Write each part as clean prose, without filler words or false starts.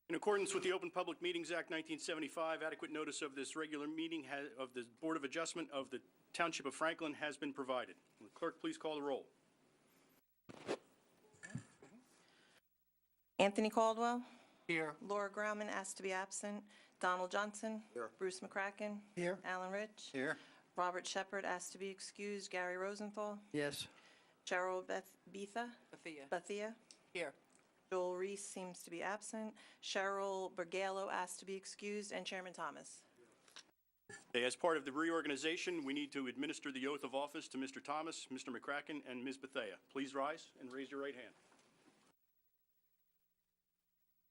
In accordance with the Open Public Meetings Act 1975, adequate notice of this regular meeting of the Board of Adjustment of the Township of Franklin has been provided. Will the clerk please call the roll? Anthony Caldwell. Here. Laura Grauman asked to be absent. Donald Johnson. Here. Bruce McCracken. Here. Alan Rich. Here. Robert Shepard asked to be excused. Gary Rosenthal. Yes. Cheryl Bethia. Here. Joel Reese seems to be absent. Cheryl Bergallo asked to be excused, and Chairman Thomas. Okay, as part of the reorganization, we need to administer the oath of office to Mr. Thomas, Mr. McCracken, and Ms. Bethea. Please rise and raise your right hand.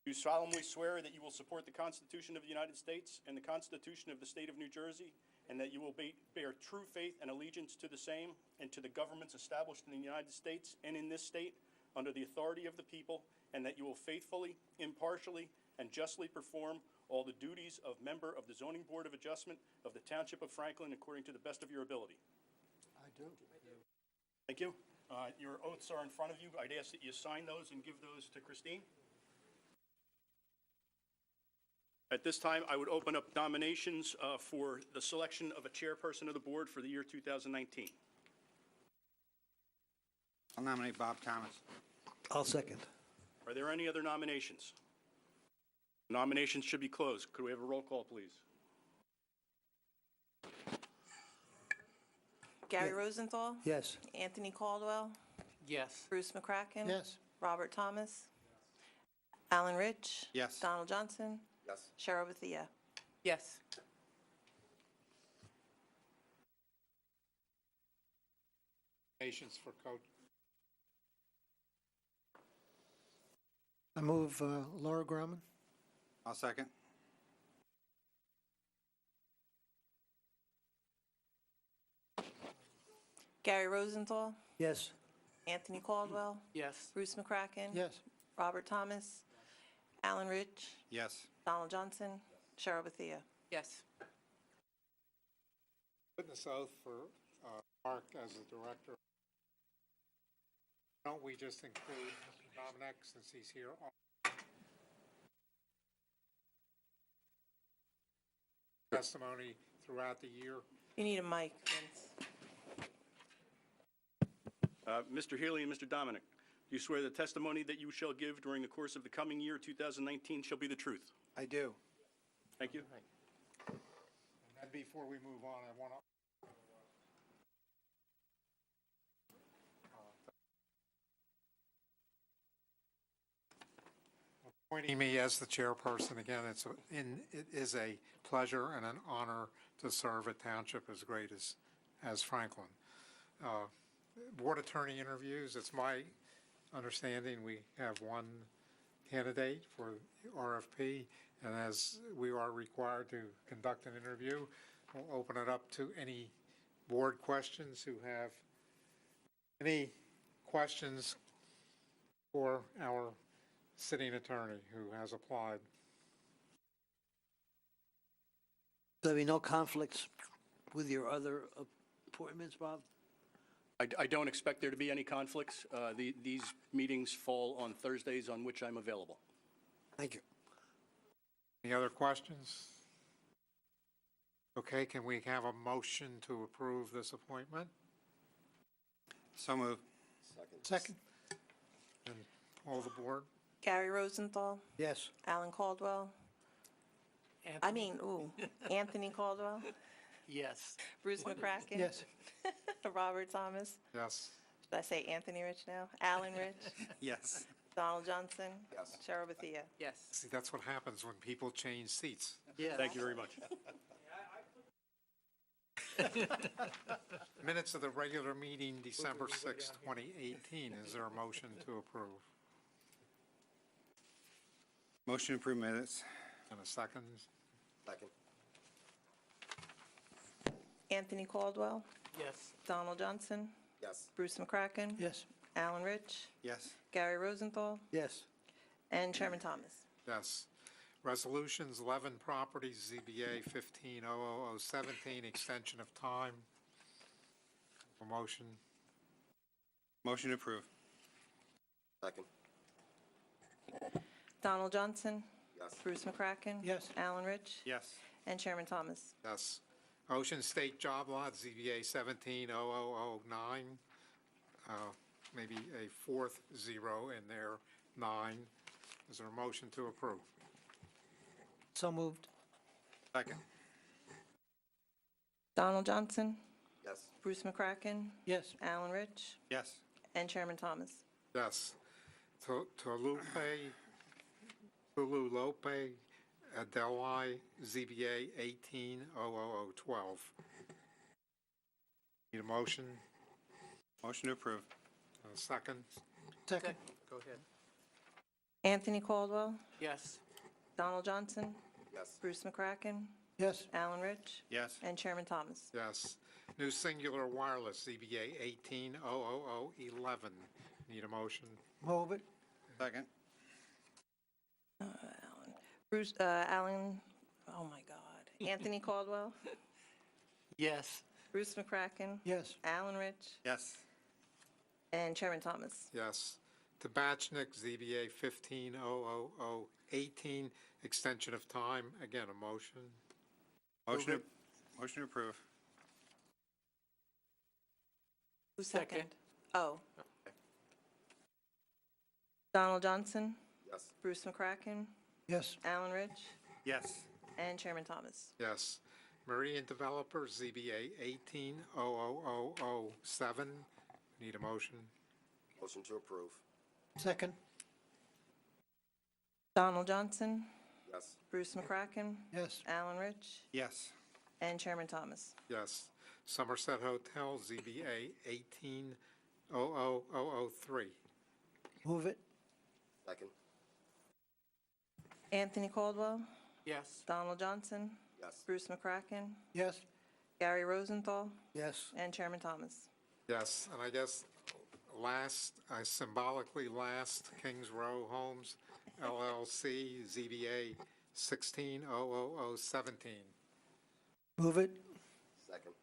Do solemnly swear that you will support the Constitution of the United States and the Constitution of the State of New Jersey, and that you will bear true faith and allegiance to the same and to the governments established in the United States and in this state under the authority of the people, and that you will faithfully, impartially, and justly perform all the duties of member of the Zoning Board of Adjustment of the Township of Franklin according to the best of your ability? I do. Thank you. Your oaths are in front of you. I'd ask that you sign those and give those to Christine. At this time, I would open up nominations for the selection of a chairperson of the board for the year 2019. I'll nominate Bob Thomas. I'll second. Are there any other nominations? Nominations should be closed. Could we have a roll call, please? Gary Rosenthal. Yes. Anthony Caldwell. Yes. Bruce McCracken. Yes. Robert Thomas. Alan Rich. Yes. Donald Johnson. Yes. Cheryl Bethia. Yes. Nominations for coach. I move Laura Grauman. I'll second. Gary Rosenthal. Yes. Anthony Caldwell. Yes. Bruce McCracken. Yes. Robert Thomas. Alan Rich. Yes. Donald Johnson. Cheryl Bethia. Yes. Witness oath for Mark as a director. Don't we just include Dominic since he's here? Testimony throughout the year. You need a mic, Vince. Mr. Healy and Mr. Dominic, do you swear the testimony that you shall give during the course of the coming year, 2019, shall be the truth? I do. Thank you. And before we move on, I want to appointing me as the chairperson again. It is a pleasure and an honor to serve a township as great as Franklin. Board attorney interviews. It's my understanding we have one candidate for RFP, and as we are required to conduct an interview, we'll open it up to any board questions who have any questions for our sitting attorney who has applied. There'll be no conflicts with your other appointments, Bob? I don't expect there to be any conflicts. These meetings fall on Thursdays on which I'm available. Thank you. Any other questions? Okay, can we have a motion to approve this appointment? So move. Second. And all the board? Gary Rosenthal. Yes. Alan Caldwell. Anthony Caldwell. Yes. Bruce McCracken. Yes. Robert Thomas. Yes. Should I say Anthony Rich now? Alan Rich. Yes. Donald Johnson. Yes. Cheryl Bethia. Yes. See, that's what happens when people change seats. Yes. Thank you very much. Minutes of the regular meeting, December 6, 2018. Is there a motion to approve? Motion to approve minutes. And a second? Second. Anthony Caldwell. Yes. Donald Johnson. Yes. Bruce McCracken. Yes. Alan Rich. Yes. Gary Rosenthal. Yes. And Chairman Thomas. Yes. Resolutions, 11 properties, ZBA 1500017, extension of time. A motion. Motion to approve. Second. Donald Johnson. Yes. Bruce McCracken? Yes. Alan Rich? Yes. And Chairman Thomas. Yes. Ocean State Job Lot, ZBA 170009, maybe a fourth zero in there, 9. Is there a motion to approve? So moved. Second. Donald Johnson? Yes. Bruce McCracken? Yes. Alan Rich? Yes. And Chairman Thomas. Yes. Tululope Adeli, ZBA 180012. Need a motion? Motion to approve. Second? Second. Go ahead. Anthony Caldwell? Yes. Donald Johnson? Yes. Bruce McCracken? Yes. Alan Rich? Yes. And Chairman Thomas. Yes. New Singular Wireless, ZBA 180011. Need a motion? Move it. Second. Alan, oh my God. Anthony Caldwell? Yes. Bruce McCracken? Yes. Alan Rich? Yes. And Chairman Thomas. Yes. Tabachnik, ZBA 150018, extension of time. Again, a motion. Motion to approve. Who's Second. second? Oh. Donald Johnson? Yes. Bruce McCracken? Yes. Alan Rich? Yes. And Chairman Thomas. Yes. Meridian Developers, ZBA 180007. Need a motion. Motion to approve. Second. Donald Johnson? Yes. Bruce McCracken? Yes. Alan Rich? Yes. And Chairman Thomas. Yes. Somerset Hotel, ZBA 180003. Move it. Second. Anthony Caldwell? Yes. Donald Johnson? Yes. Bruce McCracken? Yes. Gary Rosenthal? Yes. And Chairman Thomas. Yes, and I guess symbolically last, Kings Row Homes, LLC, ZBA 160017. Move it. Second.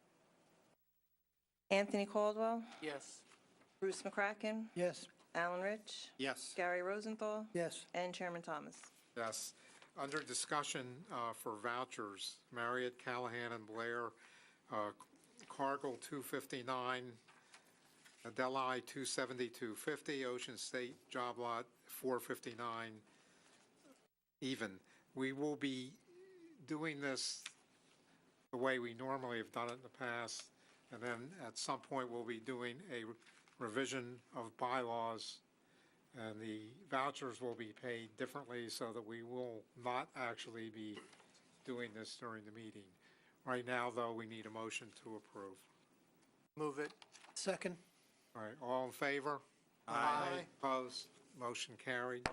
Anthony Caldwell? Yes. Bruce McCracken? Yes. Alan Rich? Yes. Gary Rosenthal? Yes. And Chairman Thomas. Yes. Under discussion for vouchers, Marriott, Callahan, and Blair, Cargill 259, Adeli 27250, Ocean State Job Lot 459, even. We will be doing this the way we normally have done it in the past, and then at some point we'll be doing a revision of bylaws, and the vouchers will be paid differently so that we will not actually be doing this during the meeting. Right now, though, we need a motion to approve. Move it. Second. All right, all in favor? Aye. Opposed? Motion carried.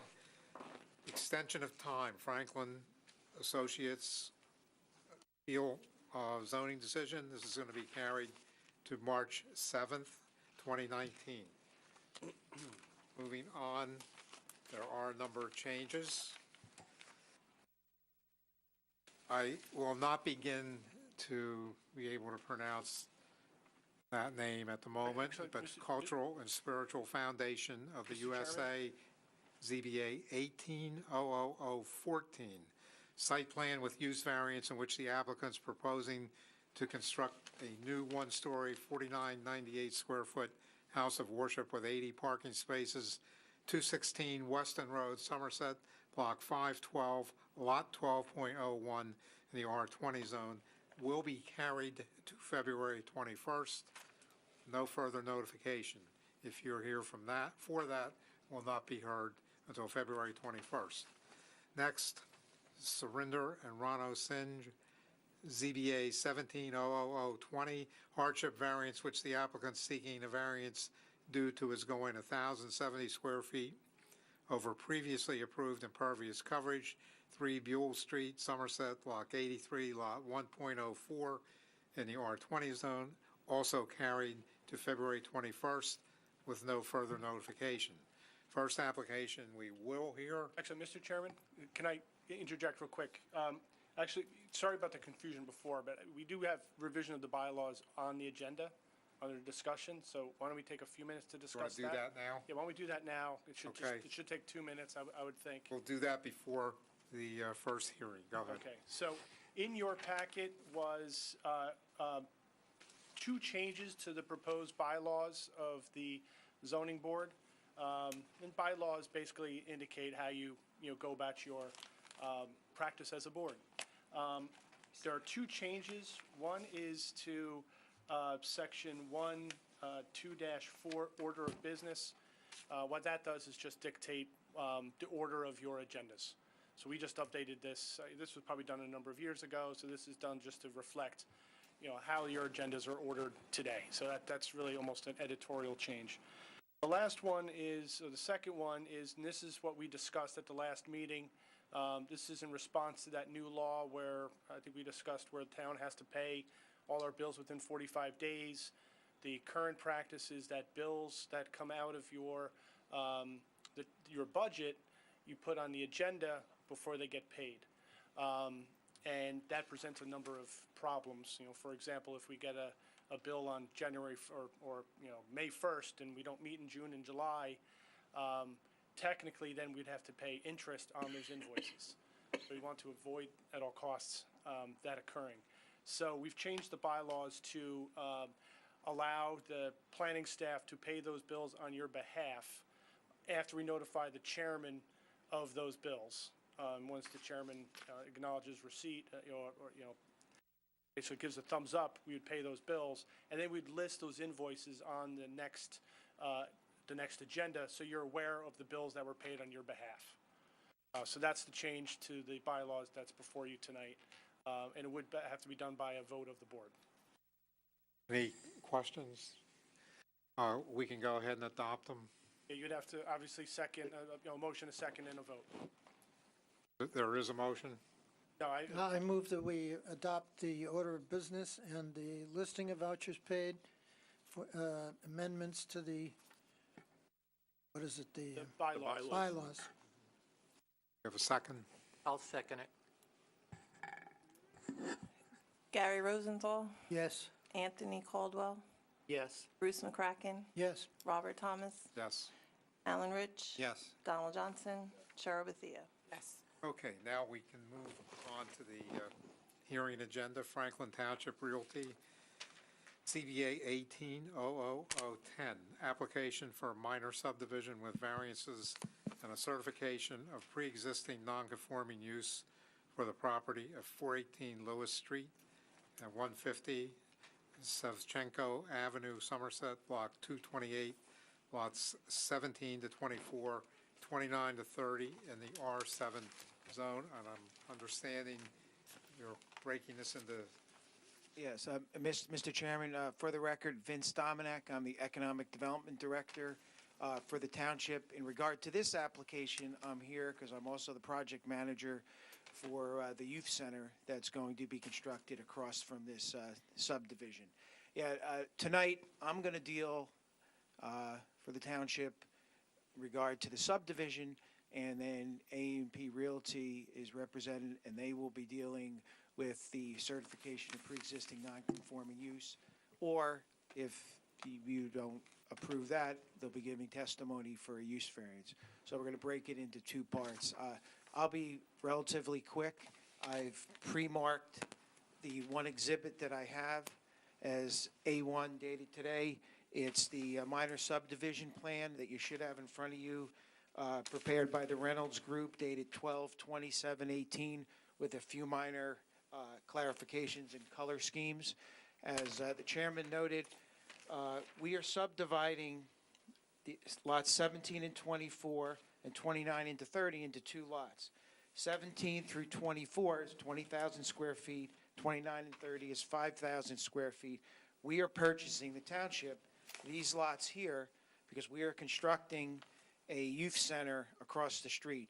Extension of time, Franklin Associates appeal zoning decision. This is going to be carried to March 7th, 2019. Moving on, there are a number of changes. I will not begin to be able to pronounce that name at the moment, Actually, but Mr. Cultural and Spiritual Foundation of the Mr. USA, ZBA 180014. Site plan with use variance in which the applicant's proposing to construct a new one-story, 4998 square foot house of worship with 80 parking spaces, 216 Weston Road, Somerset, Block 512, Lot 12.01 in the R20 zone, will be carried to February 21st. No further notification. If you're here for that, will not be heard until February 21st. Next, Surinder and Rano Sinj, ZBA 170020, hardship variance which the applicant seeking a variance due to is going 1,070 square feet over previously approved impervious coverage, 3 Buell Street, Somerset, Block 83, Lot 1.04 in the R20 zone, also carried to February 21st with no further notification. First application we will hear. Actually, Mr. Chairman, can I interject real quick? Actually, sorry about the confusion before, but we do have revision of the bylaws on the agenda under discussion, so why don't we take a few minutes to Do you want discuss to do that now? Yeah, why don't we do that now? It should Okay. it should take 2 minutes, I would think. We'll do that before the first hearing. Go ahead. Okay, so in your packet was two changes to the proposed bylaws of the zoning board. And bylaws basically indicate how you go about your practice as a board. There are two changes. One is to section 2-4, order of business. What that does is just dictate the order of your agendas. So we just updated this. This was probably done a number of years ago, so this is done just to reflect, how your agendas are ordered today. So that's really almost an editorial change. The last one is, or the second one is, and this is what we discussed at the last meeting. This is in response to that new law where I think we discussed where the town has to pay all our bills within 45 days. The current practice is that bills that come out of your budget, you put on the agenda before they get paid. And that presents a number of problems. For example, if we get a bill on January or May 1st and we don't meet in June and July, technically then we'd have to pay interest on those invoices. So we want to avoid at all costs that occurring. So we've changed the bylaws to allow the planning staff to pay those bills on your behalf after we notify the chairman of those bills. Once the chairman acknowledges receipt, so it gives a thumbs up, we would pay those bills, and then we'd list those invoices on the next agenda, so you're aware of the bills that were paid on your behalf. So that's the change to the bylaws that's before you tonight, and it would have to be done by a vote of the board. Any questions? We can go ahead and adopt them. Yeah, you'd have to obviously second, motion a second and a vote. There is a motion. No, I move that we adopt the order of business and the listing of vouchers paid for amendments to the, what is it, the bylaws. bylaws. We have a second. I'll second it. Gary Rosenthal, Yes. Anthony Caldwell, Yes. Bruce McCracken, Yes. Robert Thomas, Yes. Alan Rich. Yes. Donald Johnson, Cheryl Bethia. Yes. Okay, now we can move on to the hearing agenda. Franklin Township Realty, CBA 18-00010, application for a minor subdivision with variances and a certification of pre-existing non-conforming use for the property of 418 Lewis Street and 150 Savchenko Avenue, Somerset, Block 228, lots 17 to 24, 29 to 30 in the R7 zone, and I'm understanding you're breaking this into. Yes, Mr. Chairman, for the record, Vince Dominack, I'm the Economic Development Director for the Township. In regard to this application, I'm here because I'm also the project manager for the youth center that's going to be constructed across from this subdivision. Yeah, tonight I'm going to deal for the Township in regard to the subdivision, and then A&P Realty is represented, and they will be dealing with the certification of pre-existing non-conforming use, or if you don't approve that, they'll be giving testimony for a use variance. So we're going to break it into two parts. I'll be relatively quick. I've pre-marked the one exhibit that I have as A1 dated today. It's the minor subdivision plan that you should have in front of you, prepared by the Reynolds Group, dated 12/27/18, with a few minor clarifications and color schemes. As the chairman noted, we are subdividing the lots 17 and 24 and 29 into 30 into two lots. 17 through 24 is 20,000 square feet. 29 and 30 is 5,000 square feet. We are purchasing, the township, these lots here because we are constructing a youth center across the street.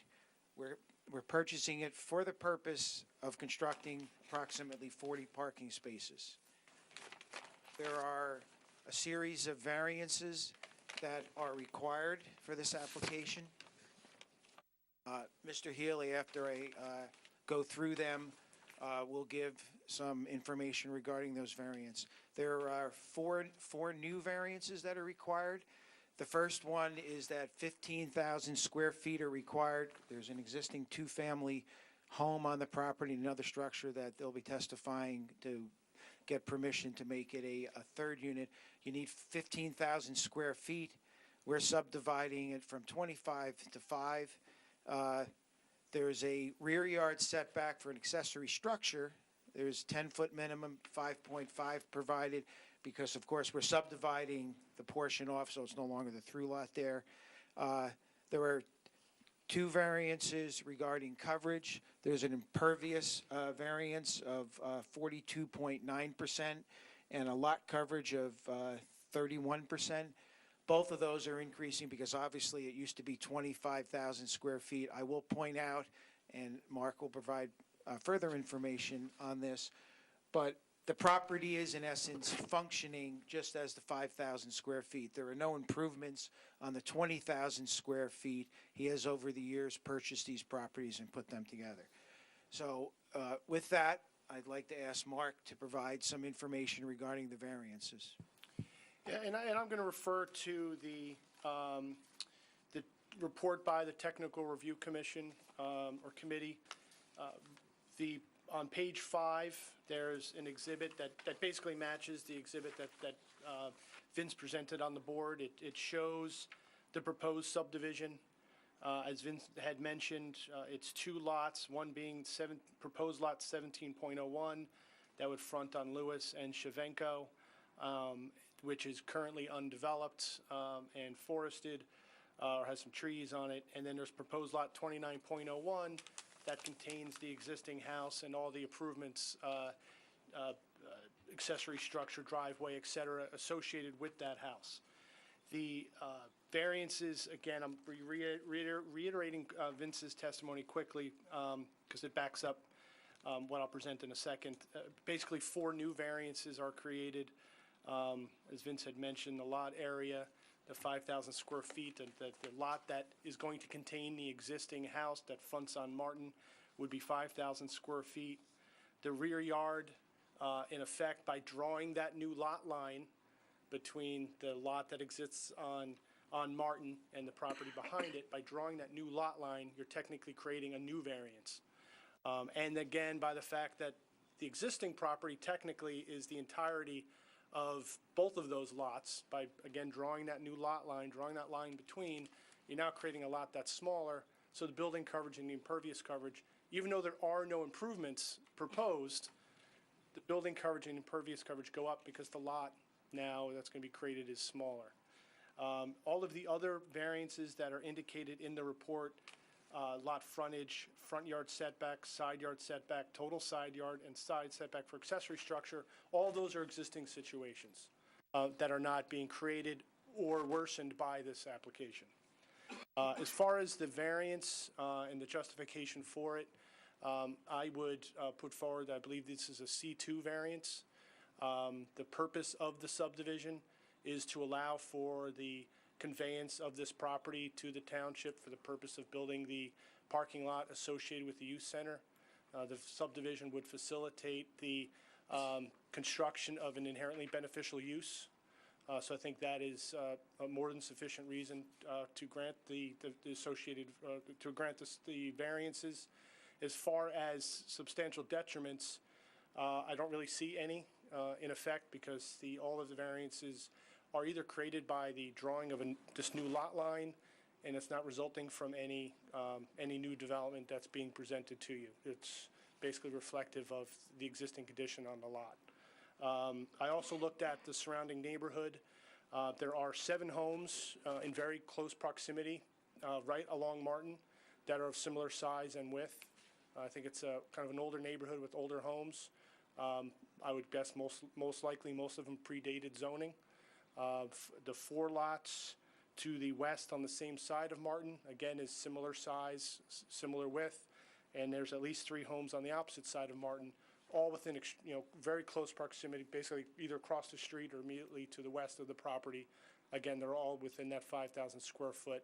We're purchasing it for the purpose of constructing approximately 40 parking spaces. There are a series of variances that are required for this application. Mr. Healy, after I go through them, will give some information regarding those variants. There are four new variances that are required. The first one is that 15,000 square feet are required. There's an existing two-family home on the property, another structure that they'll be testifying to get permission to make it a third unit. You need 15,000 square feet. We're subdividing it from 25 to 5. There's a rear yard setback for an accessory structure. There's 10-foot minimum, 5.5 provided, because, of course, we're subdividing the portion off, so it's no longer the through lot there. There are 2 variances regarding coverage. There's an impervious variance of 42.9% and a lot coverage of 31%. Both of those are increasing because obviously it used to be 25,000 square feet. I will point out, and Mark will provide further information on this, but the property is in essence functioning just as the 5,000 square feet. There are no improvements on the 20,000 square feet. He has over the years purchased these properties and put them together. So with that, I'd like to ask Mark to provide some information regarding the variances. Yeah, and I'm going to refer to the report by the Technical Review Commission or Committee. On page 5, there's an exhibit that basically matches the exhibit that Vince presented on the board. It shows the proposed subdivision. As Vince had mentioned, it's 2 lots, one being proposed lot 17.01 that would front on Lewis and Shavenko, which is currently undeveloped and forested, or has some trees on it. And then there's proposed lot 29.01 that contains the existing house and all the improvements, accessory structure, driveway, et cetera, associated with that house. The variances, again, I'm reiterating Vince's testimony quickly because it backs up what I'll present in a second. Basically, 4 new variances are created. As Vince had mentioned, the lot area, the 5,000 square feet, the lot that is going to contain the existing house that fronts on Martin would be 5,000 square feet. The rear yard, in effect, by drawing that new lot line between the lot that exists on Martin and the property behind it, by drawing that new lot line, you're technically creating a new variance. And again, by the fact that the existing property technically is the entirety of both of those lots, by, again, drawing that new lot line, drawing that line between, you're now creating a lot that's smaller, so the building coverage and the impervious coverage, even though there are no improvements proposed, the building coverage and impervious coverage go up because the lot now that's going to be created is smaller. All of the other variances that are indicated in the report, lot frontage, front yard setback, side yard setback, total side yard, and side setback for accessory structure, all those are existing situations that are not being created or worsened by this application. As far as the variance and the justification for it, I would put forward, I believe this is a C2 variance. The purpose of the subdivision is to allow for the conveyance of this property to the township for the purpose of building the parking lot associated with the youth center. The subdivision would facilitate the construction of an inherently beneficial use. So I think that is a more than sufficient reason to grant the associated, to grant the variances. As far as substantial detriments, I don't really see any in effect because all of the variances are either created by the drawing of this new lot line, and it's not resulting from any new development that's being presented to you. It's basically reflective of the existing condition on the lot. I also looked at the surrounding neighborhood. There are 7 homes in very close proximity right along Martin that are of similar size and width. I think it's a kind of an older neighborhood with older homes. I would guess most likely most of them predated zoning. The 4 lots to the west on the same side of Martin, again, is similar size, similar width, and there's at least 3 homes on the opposite side of Martin, all within very close proximity, basically either across the street or immediately to the west of the property. Again, they're all within that 5,000 square foot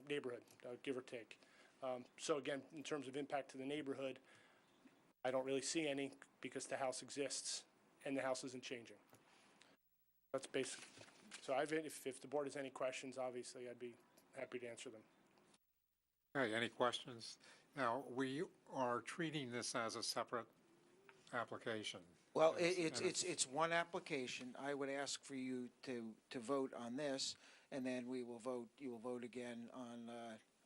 neighborhood, give or take. So again, in terms of impact to the neighborhood, I don't really see any because the house exists and the house isn't changing. That's basic. So if the board has any questions, obviously I'd be happy to answer them. Okay, any questions? Now, we are treating this as a separate application. Well, Yes, and it's one application. I would ask for you to vote on this, and then you will vote again on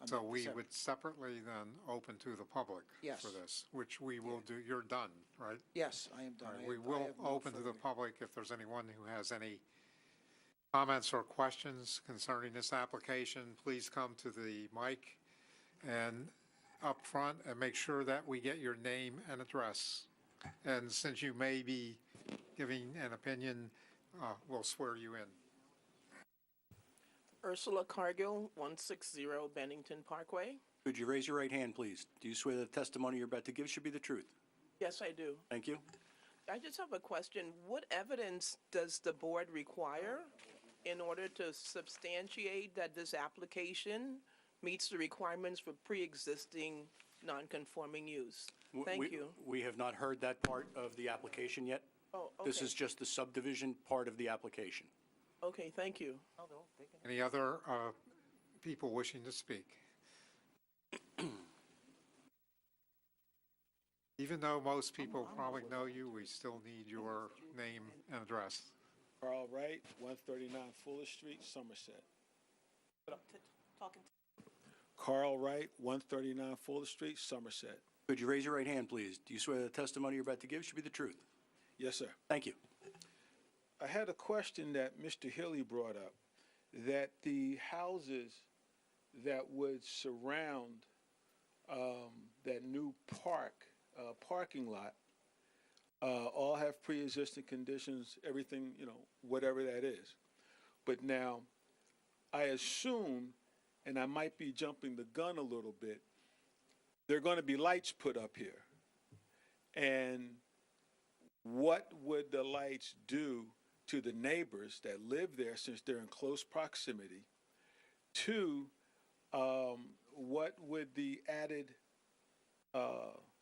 So the we separate- would separately then open to the public Yes. for this, which we will do. You're done, right? Yes, I am done. All right, I we have- I will have no open to the further- public if there's anyone who has any comments or questions concerning this application. Please come to the mic and up front and make sure that we get your name and address. And since you may be giving an opinion, we'll swear you in. Ursula Cargill, 160 Bennington Parkway. Could you raise your right hand, please? Do you swear that the testimony you're about to give should be the truth? Yes, I do. Thank you. I just have a question. What evidence does the board require in order to substantiate that this application meets the requirements for pre-existing non-conforming use? Thank you. We have not heard that part of the application yet. Oh, This okay. is just the subdivision part of the application. Okay, thank you. Any other people wishing to speak? Even though most people probably know you, we still need your name and address. Carl Wright, 139 Fuller Street, Somerset. Carl Wright, 139 Fuller Street, Somerset. Could you raise your right hand, please? Do you swear that the testimony you're about to give should be the truth? Yes, sir. Thank you. I had a question that Mr. Hilly brought up, that the houses that would surround that new parking lot all have pre-existing conditions, everything, whatever that is. But now, I assume, and I might be jumping the gun a little bit, there are going to be lights put up here. And what would the lights do to the neighbors that live there, since they're in close proximity? Two, what would the added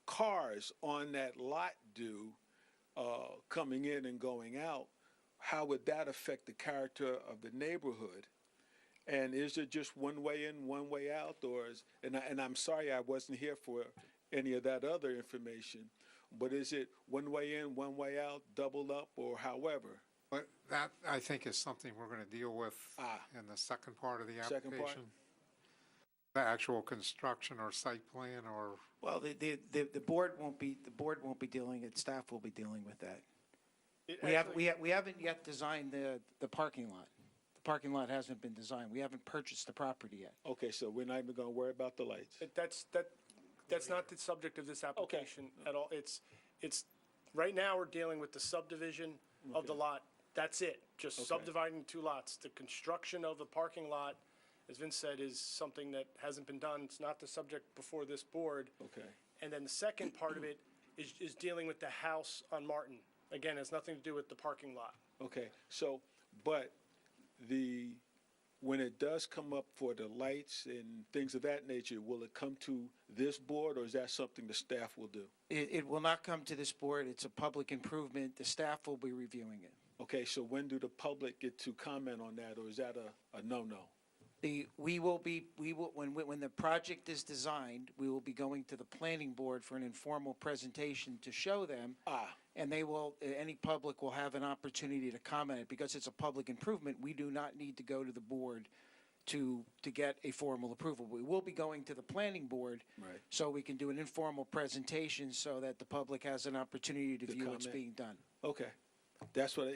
cars on that lot do coming in and going out? How would that affect the character of the neighborhood? And is it just one way in, one way out, or and I'm sorry I wasn't here for any of that other information, but is it one way in, one way out, doubled up, or however? But that, I think, is something we're going to deal with in the second part of the Second part? application. The actual construction or site plan or, Well, the board won't be dealing it. Staff will be dealing with that. We haven't yet designed the parking lot. The parking lot hasn't been designed. We haven't purchased the property yet. Okay, so we're not even going to worry about the lights. That's not the subject of this application at all. It's, right now, we're dealing with the subdivision of the lot. That's it, just subdividing two lots. The construction of the parking lot, as Vince said, is something that hasn't been done. It's not the subject before this board. Okay. And then the second part of it is dealing with the house on Martin. Again, it has nothing to do with the parking lot. Okay, so, but when it does come up for the lights and things of that nature, will it come to this board, or is that something the staff will do? It will not come to this board. It's a public improvement. The staff will be reviewing it. Okay, so when do the public get to comment on that, or is that a no-no? When the project is designed, we will be going to the planning board for an informal presentation to show them. And any public will have an opportunity to comment. Because it's a public improvement, we do not need to go to the board to get a formal approval. We will be going to the planning board. Right. So we can do an informal presentation so that the public has an opportunity to view what's comment. being done. Okay, that's what,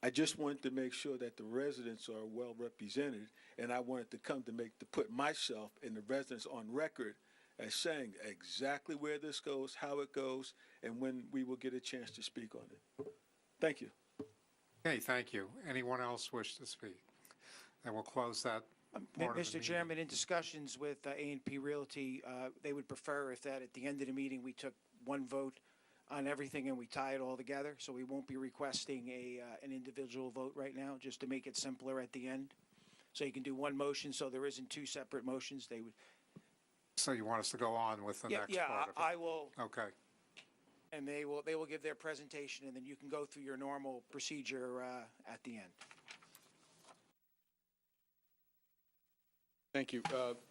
I just wanted to make sure that the residents are well represented, and I wanted to put myself and the residents on record as saying exactly where this goes, how it goes, and when we will get a chance to speak on it. Thank you. okay, thank you. Anyone else wish to speak? And we'll close that part of the Mr. meeting. Chairman, in discussions with A&P Realty, they would prefer if that at the end of the meeting, we took one vote on everything and we tie it all together. So we won't be requesting an individual vote right now, just to make it simpler at the end. So you can do one motion, so there isn't two separate motions. They would. So you want us to go on with the next part of it? I will. Okay. And they will give their presentation, and then you can go through your normal procedure at the end. Thank you.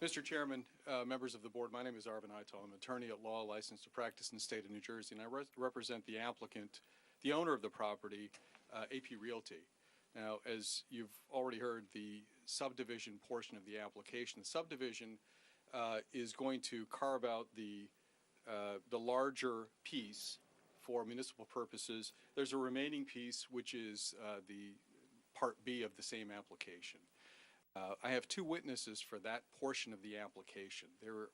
Mr. Chairman, members of the board, my name is Arvin Ital. I'm an attorney at law licensed to practice in the state of New Jersey, and I represent the applicant, the owner of the property, AP Realty. Now, as you've already heard, the subdivision portion of the application, the subdivision is going to carve out the larger piece for municipal purposes. There's a remaining piece, which is the Part B of the same application. I have two witnesses for that portion of the application. There,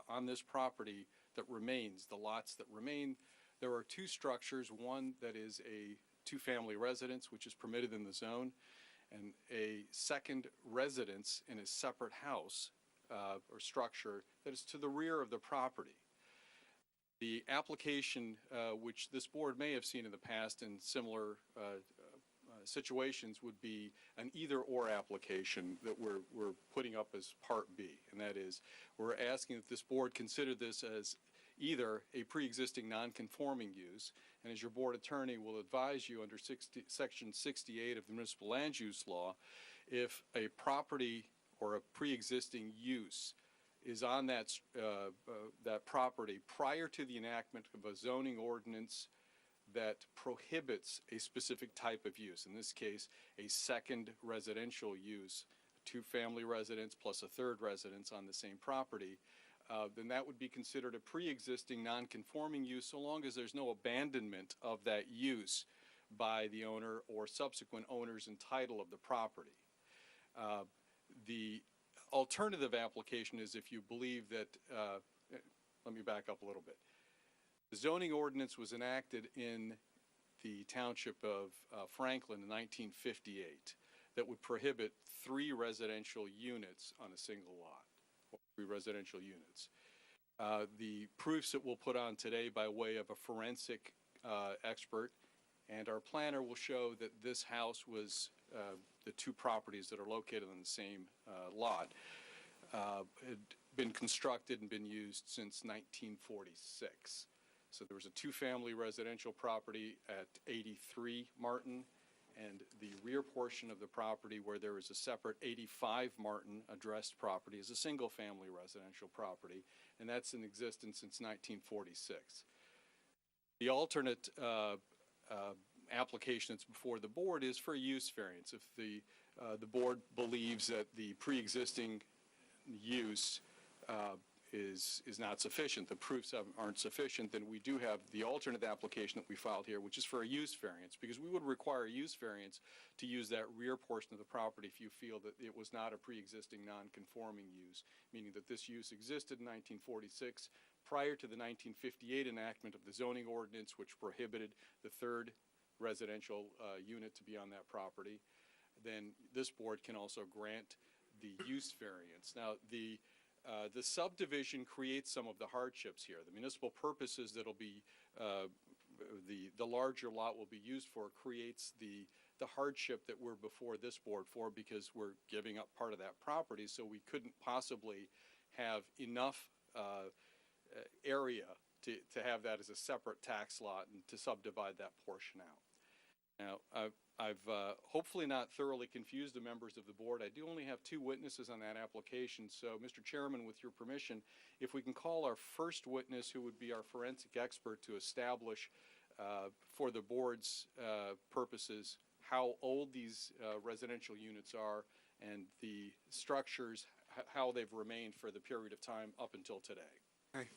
on this property that remains, the lots that remain, there are two structures, one that is a two-family residence, which is permitted in the zone, and a second residence in a separate house or structure that is to the rear of the property. The application, which this board may have seen in the past in similar situations, would be an either-or application that we're putting up as Part B, and that is we're asking that this board consider this as either a pre-existing non-conforming use, and as your board attorney will advise you under Section 68 of the Municipal Land Use Law, if a property or a pre-existing use is on that property prior to the enactment of a zoning ordinance that prohibits a specific type of use, in this case, a second residential use, a two-family residence plus a third residence on the same property, then that would be considered a pre-existing non-conforming use so long as there's no abandonment of that use by the owner or subsequent owners in title of the property. The alternative application is if you believe that, let me back up a little bit. The zoning ordinance was enacted in the township of Franklin in 1958 that would prohibit 3 residential units on a single lot, or 3 residential units. The proofs that we'll put on today by way of a forensic expert and our planner will show that this house was, the 2 properties that are located on the same lot, had been constructed and been used since 1946. So there was a 2-family residential property at 83 Martin, and the rear portion of the property where there is a separate 85 Martin addressed property is a single-family residential property, and that's in existence since 1946. The alternate application that's before the board is for a use variance. If the board believes that the pre-existing use is not sufficient, the proofs aren't sufficient, then we do have the alternate application that we filed here, which is for a use variance, because we would require a use variance to use that rear portion of the property if you feel that it was not a pre-existing non-conforming use, meaning that this use existed in 1946 prior to the 1958 enactment of the zoning ordinance, which prohibited the 3rd residential unit to be on that property. Then this board can also grant the use variance. Now, the subdivision creates some of the hardships here. The municipal purposes that'll be, the larger lot will be used for creates the hardship that we're before this board for, because we're giving up part of that property, so we couldn't possibly have enough area to have that as a separate tax lot and to subdivide that portion out. Now, I've hopefully not thoroughly confused the members of the board. I do only have 2 witnesses on that application, so Mr. Chairman, with your permission, if we can call our first witness, who would be our forensic expert, to establish for the board's purposes how old these residential units are and the structures, how they've remained for the period of time up until today. Okay.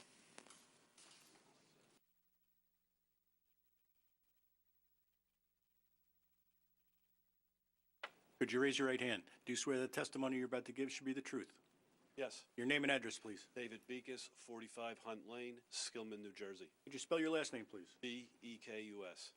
Could you raise your right hand? Do you swear the testimony you're about to give should be the truth? Yes. Your name and address, please. David Bekus, 45 Hunt Lane, Skillman, New Jersey. Could you spell your last name, please? Bekus.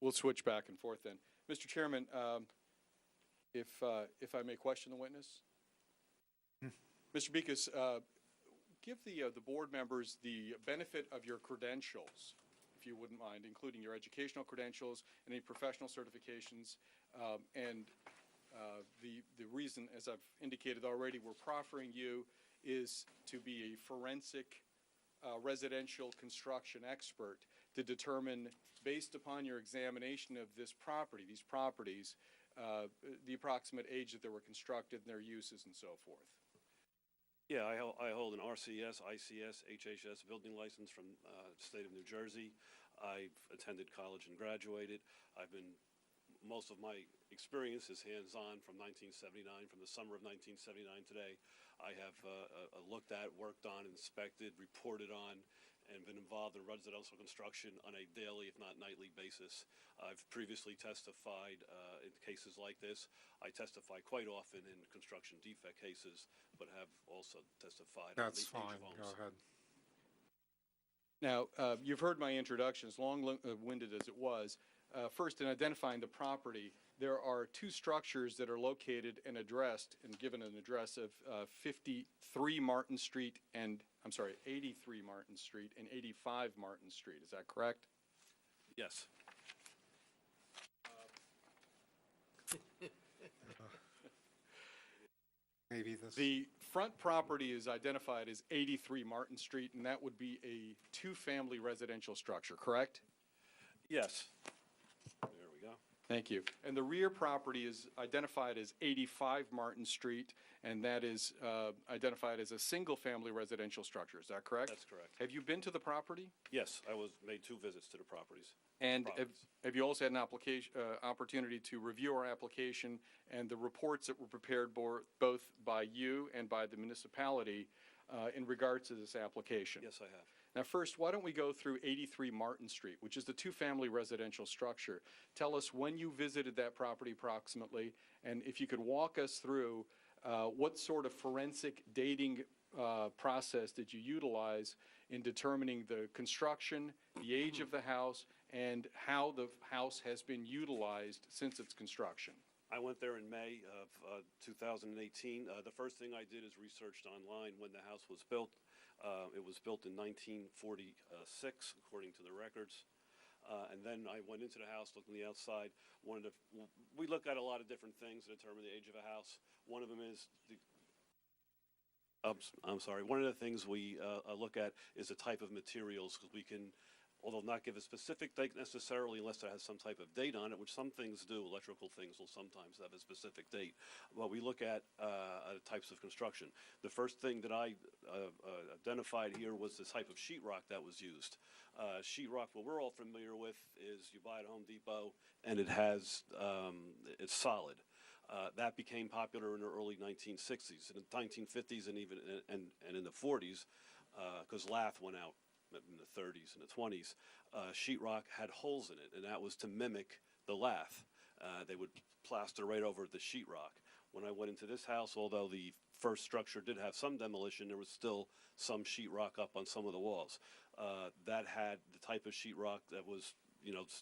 We'll switch back and forth then. Mr. Chairman, if I may question the witness? Mr. Bekus, give the board members the benefit of your credentials, if you wouldn't mind, including your educational credentials and any professional certifications, and The reason, as I've indicated already, we're proffering you is to be a forensic residential construction expert to determine, based upon your examination of this property, these properties, the approximate age that they were constructed and their uses and so forth. Yeah, I hold an RCS, ICS, HHS building license from the state of New Jersey. I've attended college and graduated. Most of my experience is hands-on from 1979, from the summer of 1979 today. I have looked at, worked on, inspected, reported on, and been involved in residential construction on a daily, if not nightly basis. I've previously testified in cases like this. I testify quite often in construction defect cases, but have also testified on the That's age of fine, homes. go ahead. Now, you've heard my introduction, as long-winded as it was. First, in identifying the property, there are two structures that are located and addressed and given an address of 83 Martin Street and, 83 Martin Street and 85 Martin Street. Is that correct? Yes. Maybe this. The front property is identified as 83 Martin Street, and that would be a two-family residential structure, correct? Yes. There we go. Thank you. And the rear property is identified as 85 Martin Street, and that is identified as a single-family residential structure. Is that correct? That's correct. Have you been to the property? Yes, I made 2 visits to the properties. And have you also had an opportunity to review our application and the reports that were prepared both by you and by the municipality in regards to this application? Yes, I have. Now, first, why don't we go through 83 Martin Street, which is the two-family residential structure. Tell us when you visited that property approximately, and if you could walk us through what sort of forensic dating process did you utilize in determining the construction, the age of the house, and how the house has been utilized since its construction. I went there in May of 2018. The first thing I did is researched online when the house was built. It was built in 1946, according to the records. And then I went into the house, looked on the outside. We look at a lot of different things to determine the age of a house. One of them is one of the things we look at is the type of materials, because we can, although not give a specific date necessarily unless it has some type of date on it, which some things do. Electrical things will sometimes have a specific date. But we look at types of construction. The first thing that I identified here was the type of sheetrock that was used. Sheetrock, what we're all familiar with, is you buy it at Home Depot and it has, it's solid. That became popular in the early 1960s, in the 1950s, and even and in the 40s, because lath went out in the 30s and the 20s. Sheetrock had holes in it, and that was to mimic the lath. They would plaster right over the sheetrock. When I went into this house, although the first structure did have some demolition, there was still some sheetrock up on some of the walls. That had the type of sheetrock that was,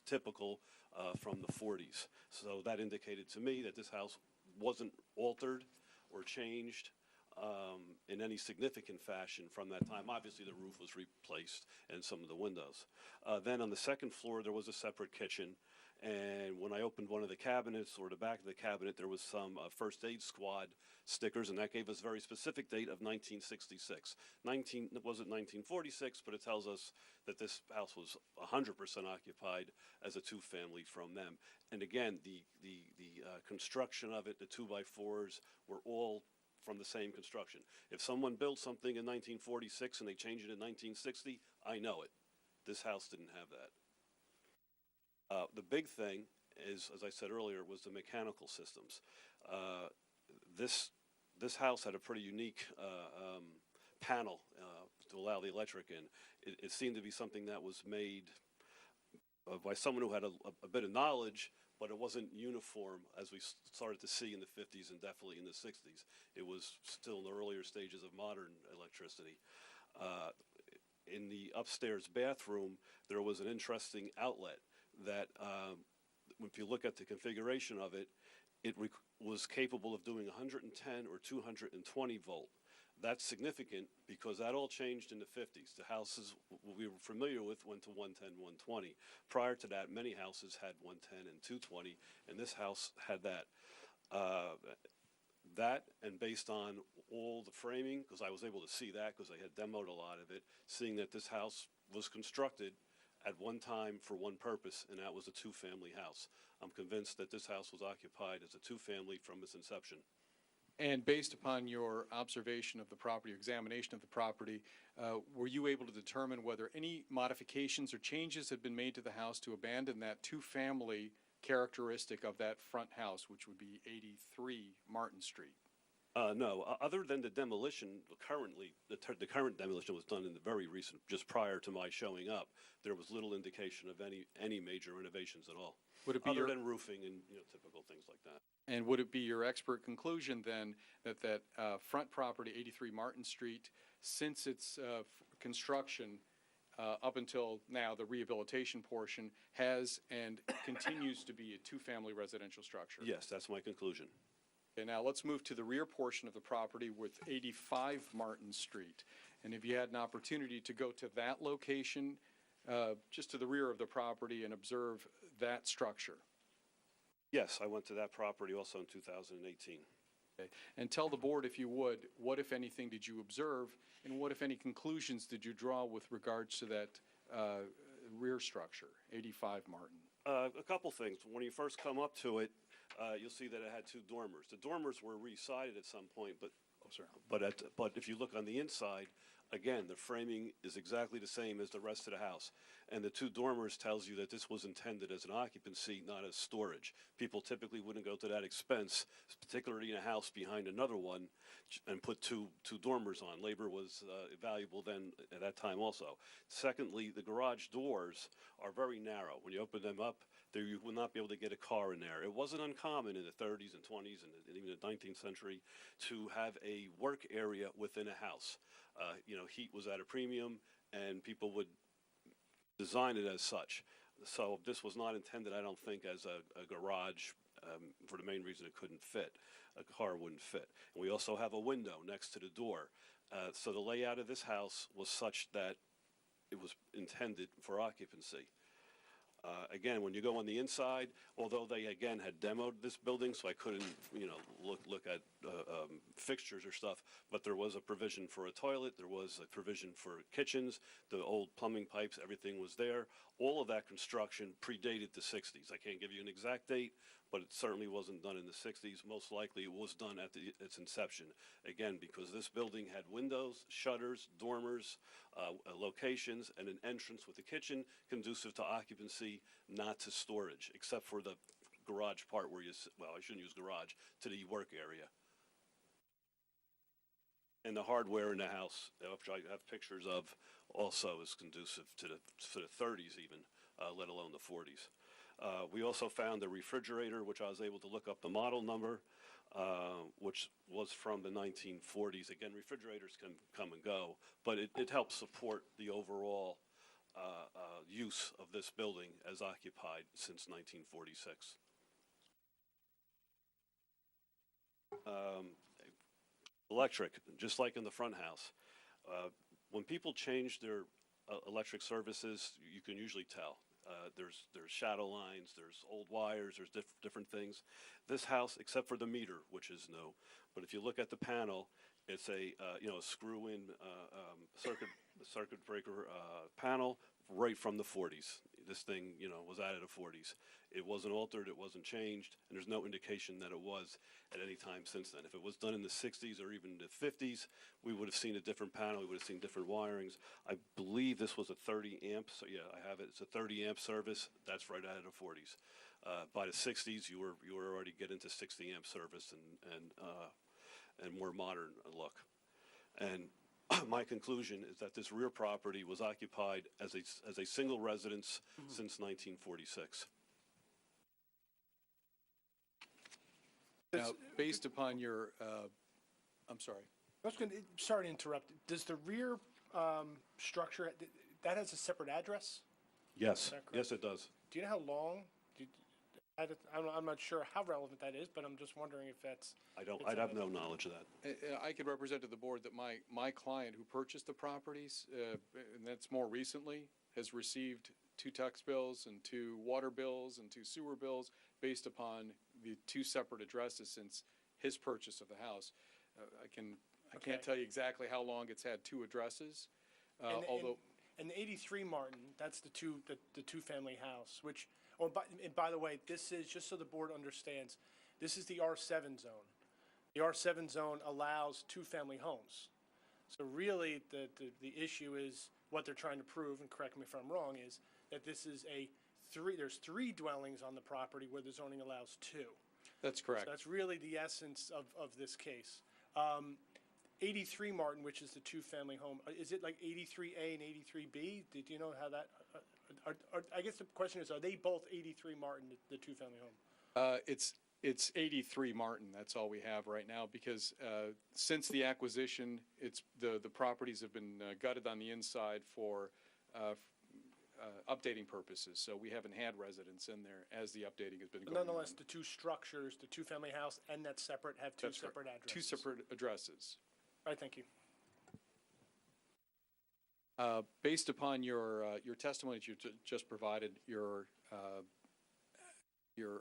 typical from the 40s. So that indicated to me that this house wasn't altered or changed in any significant fashion from that time. Obviously, the roof was replaced and some of the windows. Then on the second floor, there was a separate kitchen. And when I opened one of the cabinets, or the back of the cabinet, there was some first aid squad stickers, and that gave us a very specific date of 1966. It wasn't 1946, but it tells us that this house was 100% occupied as a two-family from them. And again, the construction of it, the 2x4s, were all from the same construction. If someone built something in 1946 and they changed it in 1960, I know it. This house didn't have that. The big thing is, as I said earlier, was the mechanical systems. This house had a pretty unique panel to allow the electric in. It seemed to be something that was made by someone who had a bit of knowledge, but it wasn't uniform as we started to see in the 50s and definitely in the 60s. It was still in the earlier stages of modern electricity. In the upstairs bathroom, there was an interesting outlet that, if you look at the configuration of it, it was capable of doing 110 or 220 volt. That's significant because that all changed in the 50s. The houses we were familiar with went to 110, 120. Prior to that, many houses had 110 and 220, and this house had that. That, and based on all the framing, because I was able to see that because I had demoed a lot of it, seeing that this house was constructed at one time for one purpose, and that was a two-family house. I'm convinced that this house was occupied as a two-family from its inception. And based upon your observation of the property, examination of the property, were you able to determine whether any modifications or changes had been made to the house to abandon that two-family characteristic of that front house, which would be 83 Martin Street? No, other than the demolition, currently, the current demolition was done in the very recent, just prior to my showing up. There was little indication of any major renovations at all. Would it be other than roofing and typical things like that? And would it be your expert conclusion then that front property, 83 Martin Street, since its construction up until now, the rehabilitation portion, has and continues to be a two-family residential structure? Yes, that's my conclusion. Okay, now let's move to the rear portion of the property with 85 Martin Street. And if you had an opportunity to go to that location, just to the rear of the property, and observe that structure. Yes, I went to that property also in 2018. Okay. And tell the board, if you would, what, if anything, did you observe, and what, if any, conclusions did you draw with regards to that rear structure, 85 Martin? A couple things. When you first come up to it, you'll see that it had two dormers. The dormers were re-sided at some point, but if you look on the inside, again, the framing is exactly the same as the rest of the house. And the two dormers tells you that this was intended as an occupancy, not as storage. People typically wouldn't go to that expense, particularly in a house behind another one, and put two dormers on. Labor was valuable then at that time also. Secondly, the garage doors are very narrow. When you open them up, you will not be able to get a car in there. It wasn't uncommon in the 30s and 20s and even the 19th century to have a work area within a house. Heat was at a premium, and people would design it as such. So this was not intended, I don't think, as a garage for the main reason it couldn't fit. A car wouldn't fit. And we also have a window next to the door. So the layout of this house was such that it was intended for occupancy. Again, when you go on the inside, although they, again, had demoed this building, so I couldn't, look at fixtures or stuff, but there was a provision for a toilet, there was a provision for kitchens, the old plumbing pipes, everything was there. All of that construction predated the 60s. I can't give you an exact date, but it certainly wasn't done in the 60s. Most likely it was done at its inception. Again, because this building had windows, shutters, dormers, locations, and an entrance with a kitchen conducive to occupancy, not to storage, except for the garage part where I shouldn't use garage, to the work area. And the hardware in the house, which I have pictures of, also is conducive to the 30s even, let alone the 40s. We also found a refrigerator, which I was able to look up the model number, which was from the 1940s. Again, refrigerators can come and go, but it helps support the overall use of this building as occupied since 1946. Electric, just like in the front house. When people change their electric services, you can usually tell. There's shadow lines, there's old wires, there's different things. This house, except for the meter, which is new, but if you look at the panel, it's a screw-in circuit breaker panel right from the 40s. This thing, was out of the 40s. It wasn't altered, it wasn't changed, and there's no indication that it was at any time since then. If it was done in the 60s or even the 50s, we would have seen a different panel, we would have seen different wirings. I believe this was a 30 amp, so yeah, I have it. It's a 30 amp service. That's right out of the 40s. By the 60s, you were already getting to 60 amp service and more modern look. And my conclusion is that this rear property was occupied as a single residence since 1946. Now, based upon your, I'm sorry. Sorry to interrupt. Does the rear structure, that has a separate address? Yes, yes it does. Do you know how long? I'm not sure how relevant that is, but I'm just wondering if that's... I'd have no knowledge of that. I could represent to the board that my client who purchased the properties, and that's more recently, has received 2 tax bills and 2 water bills and 2 sewer bills based upon the two separate addresses since his purchase of the house. I can't tell you exactly how long it's had two addresses, although. And the 83 Martin, that's the two-family house, which, and by the way, this is, just so the board understands, this is the R7 zone. The R7 zone allows two-family homes. So really, the issue is, what they're trying to prove, and correct me if I'm wrong, is that this is there's three dwellings on the property where the zoning allows two. That's correct. So that's really the essence of this case. 83 Martin, which is the two-family home, is it like 83A and 83B? Did you know how that, I guess the question is, are they both 83 Martin, the two-family home? It's 83 Martin, that's all we have right now, because since the acquisition, the properties have been gutted on the inside for updating purposes, so we haven't had residents in there as the updating has been going on. Nonetheless, the two structures, the two-family house and that separate, have two separate addresses. Two separate addresses. All right, thank you. Based upon your testimony that you just provided, your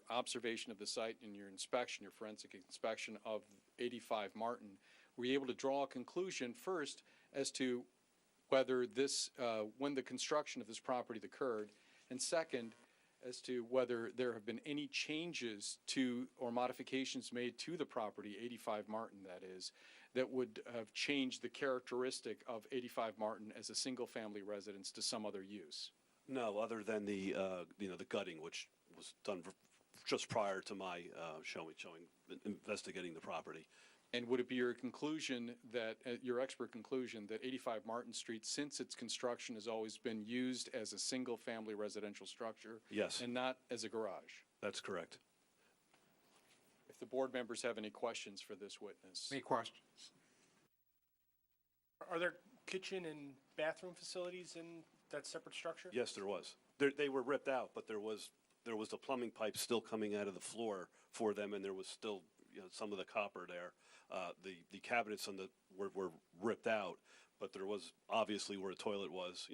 observation of the site and your inspection, your forensic inspection of 85 Martin, were you able to draw a conclusion first as to whether this, when the construction of this property occurred, and second, as to whether there have been any changes to or modifications made to the property, 85 Martin that is, that would have changed the characteristic of 85 Martin as a single-family residence to some other use? No, other than the gutting, which was done just prior to my investigating the property. And would it be your conclusion that, your expert conclusion, that 85 Martin Street, since its construction, has always been used as a single-family residential structure? Yes. And not as a garage? That's correct. If the board members have any questions for this witness. Any questions? Are there kitchen and bathroom facilities in that separate structure? Yes, there was. They were ripped out, but there was the plumbing pipe still coming out of the floor for them, and there was still some of the copper there. The cabinets were ripped out, but there was obviously where a toilet was,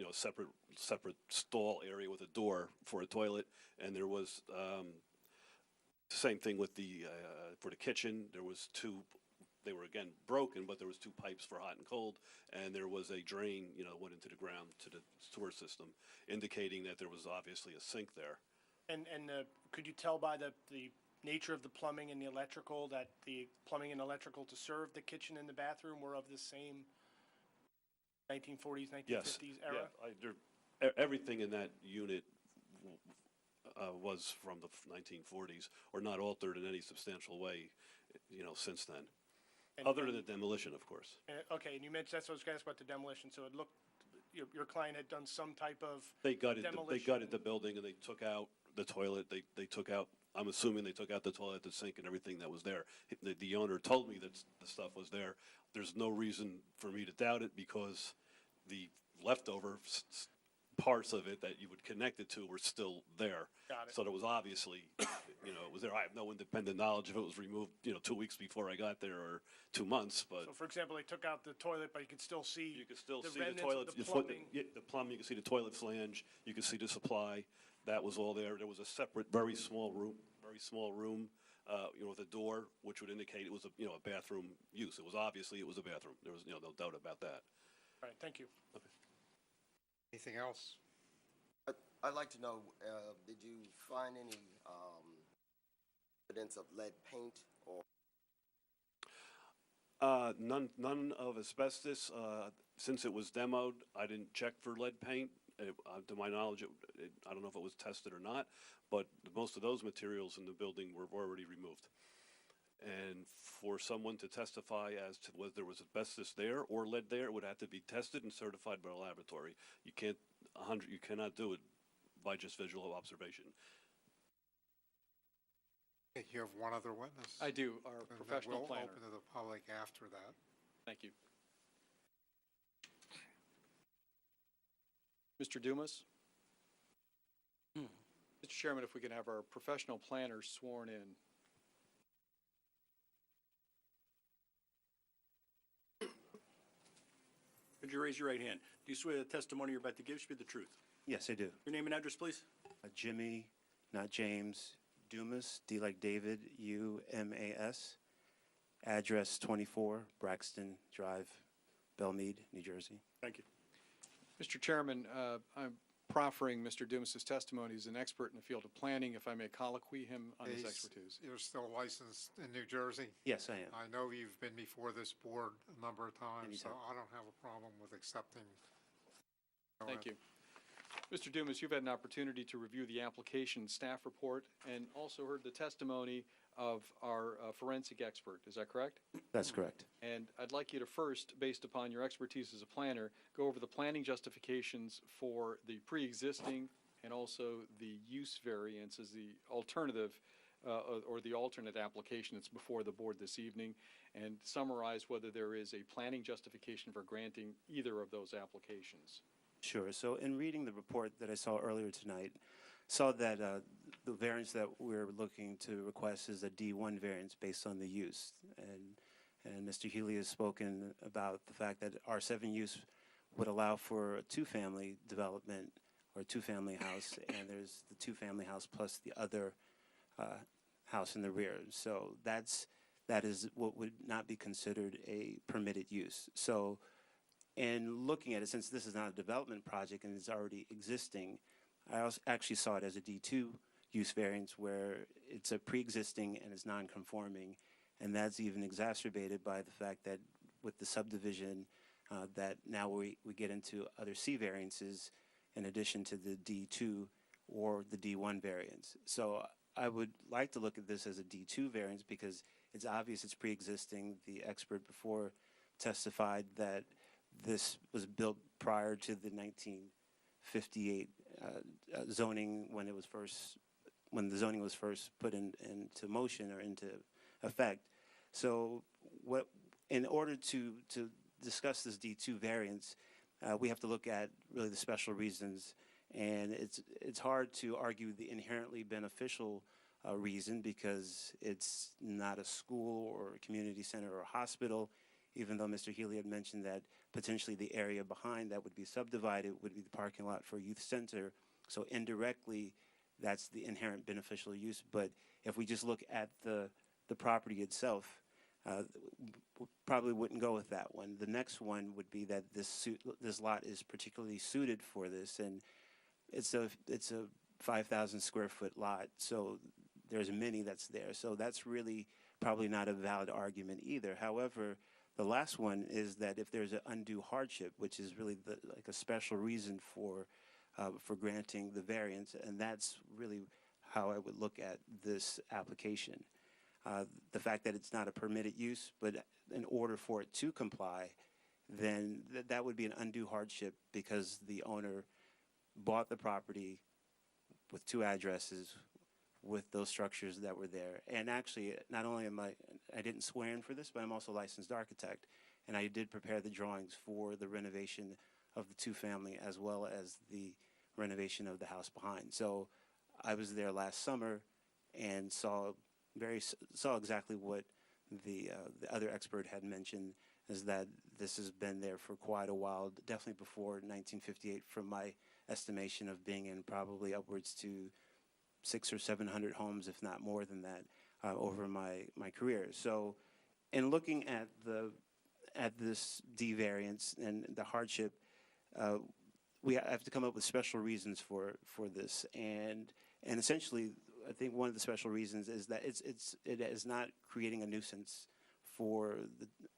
separate stall area with a door for a toilet, and there was the same thing with for the kitchen. There was two. They were again broken, but there was two pipes for hot and cold, and there was a drain, went into the ground to the sewer system, indicating that there was obviously a sink there. And could you tell by the nature of the plumbing and the electrical that the plumbing and electrical to serve the kitchen and the bathroom were of the same 1940s, 1950s Yes. era? Yeah, everything in that unit was from the 1940s, or not altered in any substantial way, since then. Other than the demolition, of course. Okay, and you mentioned, that's what I was going to ask about the demolition. So it looked, your client had done some type of They gutted demolition. the building, and they took out the toilet. They took out, I'm assuming they took out the toilet, the sink, and everything that was there. The owner told me that the stuff was there. There's no reason for me to doubt it, because the leftover parts of it that you would connect it to were still there. Got it. So there was obviously, it was there. I have no independent knowledge if it was removed, 2 weeks before I got there, or 2 months, but. So for example, they took out the toilet, but you could still see. You could still the see the remnants toilet, of the plumbing. the plumbing, you could see the toilet flange, you could see the supply, that was all there. There was a separate, very small room, with a door, which would indicate it was a bathroom use. It was a bathroom. There was, no doubt about that. All right, thank you. Okay. Anything else? I'd like to know, did you find any evidence of lead paint or? None of asbestos. Since it was demoed, I didn't check for lead paint. To my knowledge, I don't know if it was tested or not, but most of those materials in the building were already removed. And for someone to testify as to whether there was asbestos there or lead there, it would have to be tested and certified by a laboratory. You cannot do it by just visual observation. Okay, you have one other witness? I do, our And then professional planner. We'll open to the public after that. Thank you. Mr. Dumas? Mr. Chairman, if we can have our professional planner sworn in. Could you raise your right hand? Do you swear the testimony you're about to give should be the truth? Yes, I do. Your name and address, please? Jimmy, not James, Dumas, D like David, U-M-A-S, address 24 Braxton Drive, Belmead, New Jersey. Thank you. Mr. Chairman, I'm proffering Mr. Dumas's testimony as an expert in the field of planning, if I may colloquy him on his expertise. You're still licensed in New Jersey? Yes, I am. I know you've been before this board a number of times, so Anytime. I don't have a problem with accepting. Go Thank ahead. you. Mr. Dumas, you've had an opportunity to review the application staff report and also heard the testimony of our forensic expert. Is that correct? That's correct. And I'd like you to first, based upon your expertise as a planner, go over the planning justifications for the pre-existing and also the use variance as the alternative or the alternate application that's before the board this evening, and summarize whether there is a planning justification for granting either of those applications. Sure. So in reading the report that I saw earlier tonight, saw that the variance that we're looking to request is a D1 variance based on the use. And Mr. Healy has spoken about the fact that R7 use would allow for a two-family development or a two-family house, and there's the two-family house plus the other house in the rear. So that is what would not be considered a permitted use. So in looking at it, since this is not a development project and it's already existing, I also actually saw it as a D2 use variance where it's a pre-existing and it's non-conforming, and that's even exacerbated by the fact that with the subdivision that now we get into other C variances in addition to the D2 or the D1 variance. So I would like to look at this as a D2 variance because it's obvious it's pre-existing. The expert before testified that this was built prior to the 1958 zoning when the zoning was first put into motion or into effect. So in order to discuss this D2 variance, we have to look at really the special reasons, and it's hard to argue the inherently beneficial reason because it's not a school or a community center or a hospital, even though Mr. Healy had mentioned that potentially the area behind that would be subdivided would be the parking lot for a youth center. So indirectly, that's the inherent beneficial use. But if we just look at the property itself, probably wouldn't go with that one. The next one would be that this lot is particularly suited for this, and it's a 5,000 square foot lot. So there's many that's there. So that's really probably not a valid argument either. However, the last one is that if there's an undue hardship, which is really like a special reason for granting the variance, and that's really how I would look at this application. The fact that it's not a permitted use, but in order for it to comply, then that would be an undue hardship because the owner bought the property with two addresses with those structures that were there. And actually, not only I didn't swear in for this, but I'm also a licensed architect, and I did prepare the drawings for the renovation of the two-family as well as the renovation of the house behind. So I was there last summer and saw exactly what the other expert had mentioned, is that this has been there for quite a while, definitely before 1958, from my estimation of being in probably upwards to 600 or 700 homes, if not more than that, over my career. So in looking at this D variance and the hardship, we have to come up with special reasons for this, and essentially, I think one of the special reasons is that it is not creating a nuisance for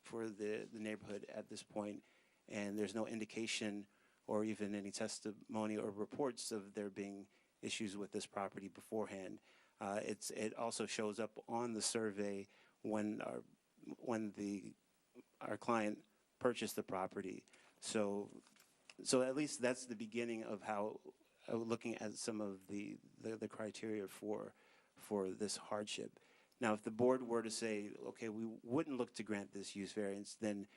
the neighborhood at this point, and there's no indication or even any testimony or reports of there being issues with this property beforehand. It also shows up on the survey when our client purchased the property. So at least that's the beginning of how looking at some of the criteria for this hardship. Now, if the board were to say, okay, we wouldn't look to grant this use variance, then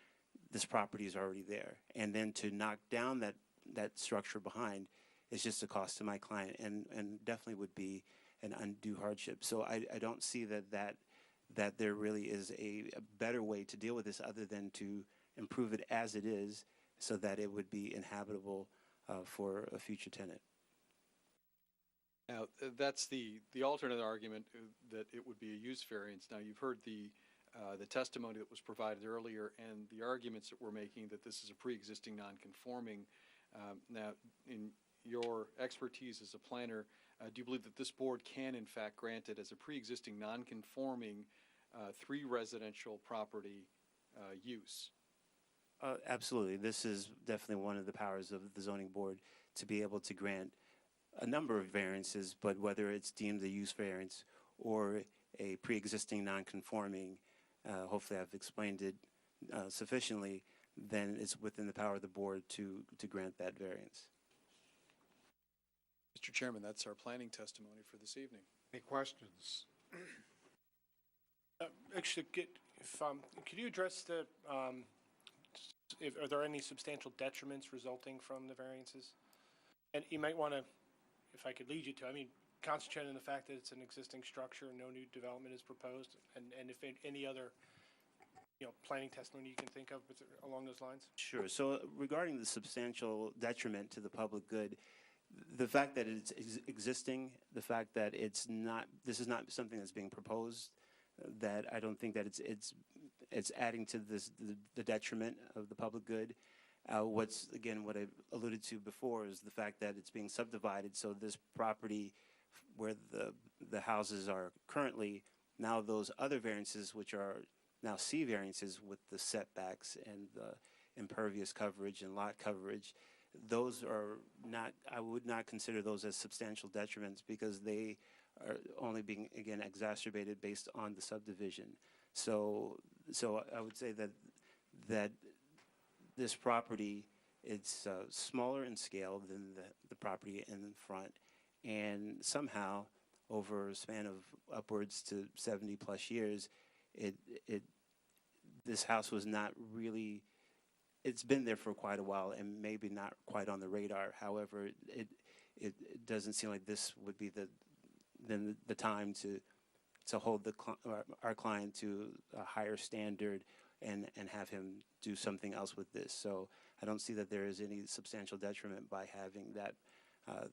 this property is already there, and then to knock down that structure behind is just a cost to my client, and definitely would be an undue hardship. So I don't see that there really is a better way to deal with this other than to improve it as it is so that it would be inhabitable for a future tenant. Now, that's the alternate argument that it would be a use variance. Now, you've heard the testimony that was provided earlier and the arguments that we're making that this is a pre-existing non-conforming. Now, in your expertise as a planner, do you believe that this board can, in fact, grant it as a pre-existing non-conforming three residential property use? Absolutely. This is definitely one of the powers of the zoning board to be able to grant a number of variances, but whether it's deemed a use variance or a pre-existing non-conforming, hopefully I've explained it sufficiently, then it's within the power of the board to grant that variance. Mr. Chairman, that's our planning testimony for this evening. Any questions? Actually, could you address the, are there any substantial detriments resulting from the variances? And you might want to, if I could lead you to, concentrate on the fact that it's an existing structure and no new development is proposed, and if any other, planning testimony you can think of along those lines? Sure. So regarding the substantial detriment to the public good, the fact that it's existing, the fact that this is not something that's being proposed, that I don't think that it's adding to the detriment of the public good. What I alluded to before is the fact that it's being subdivided. So this property where the houses are currently, now those other variances, which are now C variances with the setbacks and the impervious coverage and lot coverage, those are not, I would not consider those as substantial detriments because they are only being, again, exacerbated based on the subdivision. So I would say that this property, it's smaller in scale than the property in front, and somehow over a span of upwards to 70 plus years, this house was not really, it's been there for quite a while and maybe not quite on the radar. However, it doesn't seem like this would be the time to hold our client to a higher standard and have him do something else with this. So I don't see that there is any substantial detriment by having that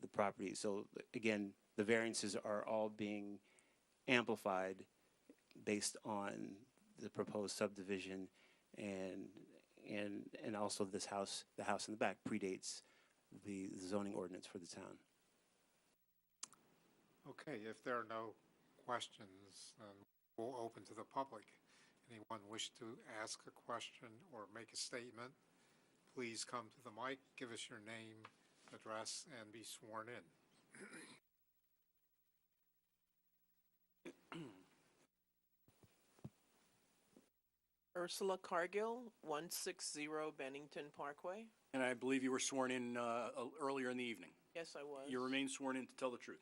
the property. So again, the variances are all being amplified based on the proposed subdivision, and also this house, the house in the back predates the zoning ordinance for the town. Okay, if there are no questions, then we'll open to the public. Anyone wish to ask a question or make a statement, please come to the mic, give us your name, address, and be sworn in. Ursula Cargill, 160 Bennington Parkway. And I believe you were sworn in earlier in the evening. Yes, I was. You remain sworn in to tell the truth.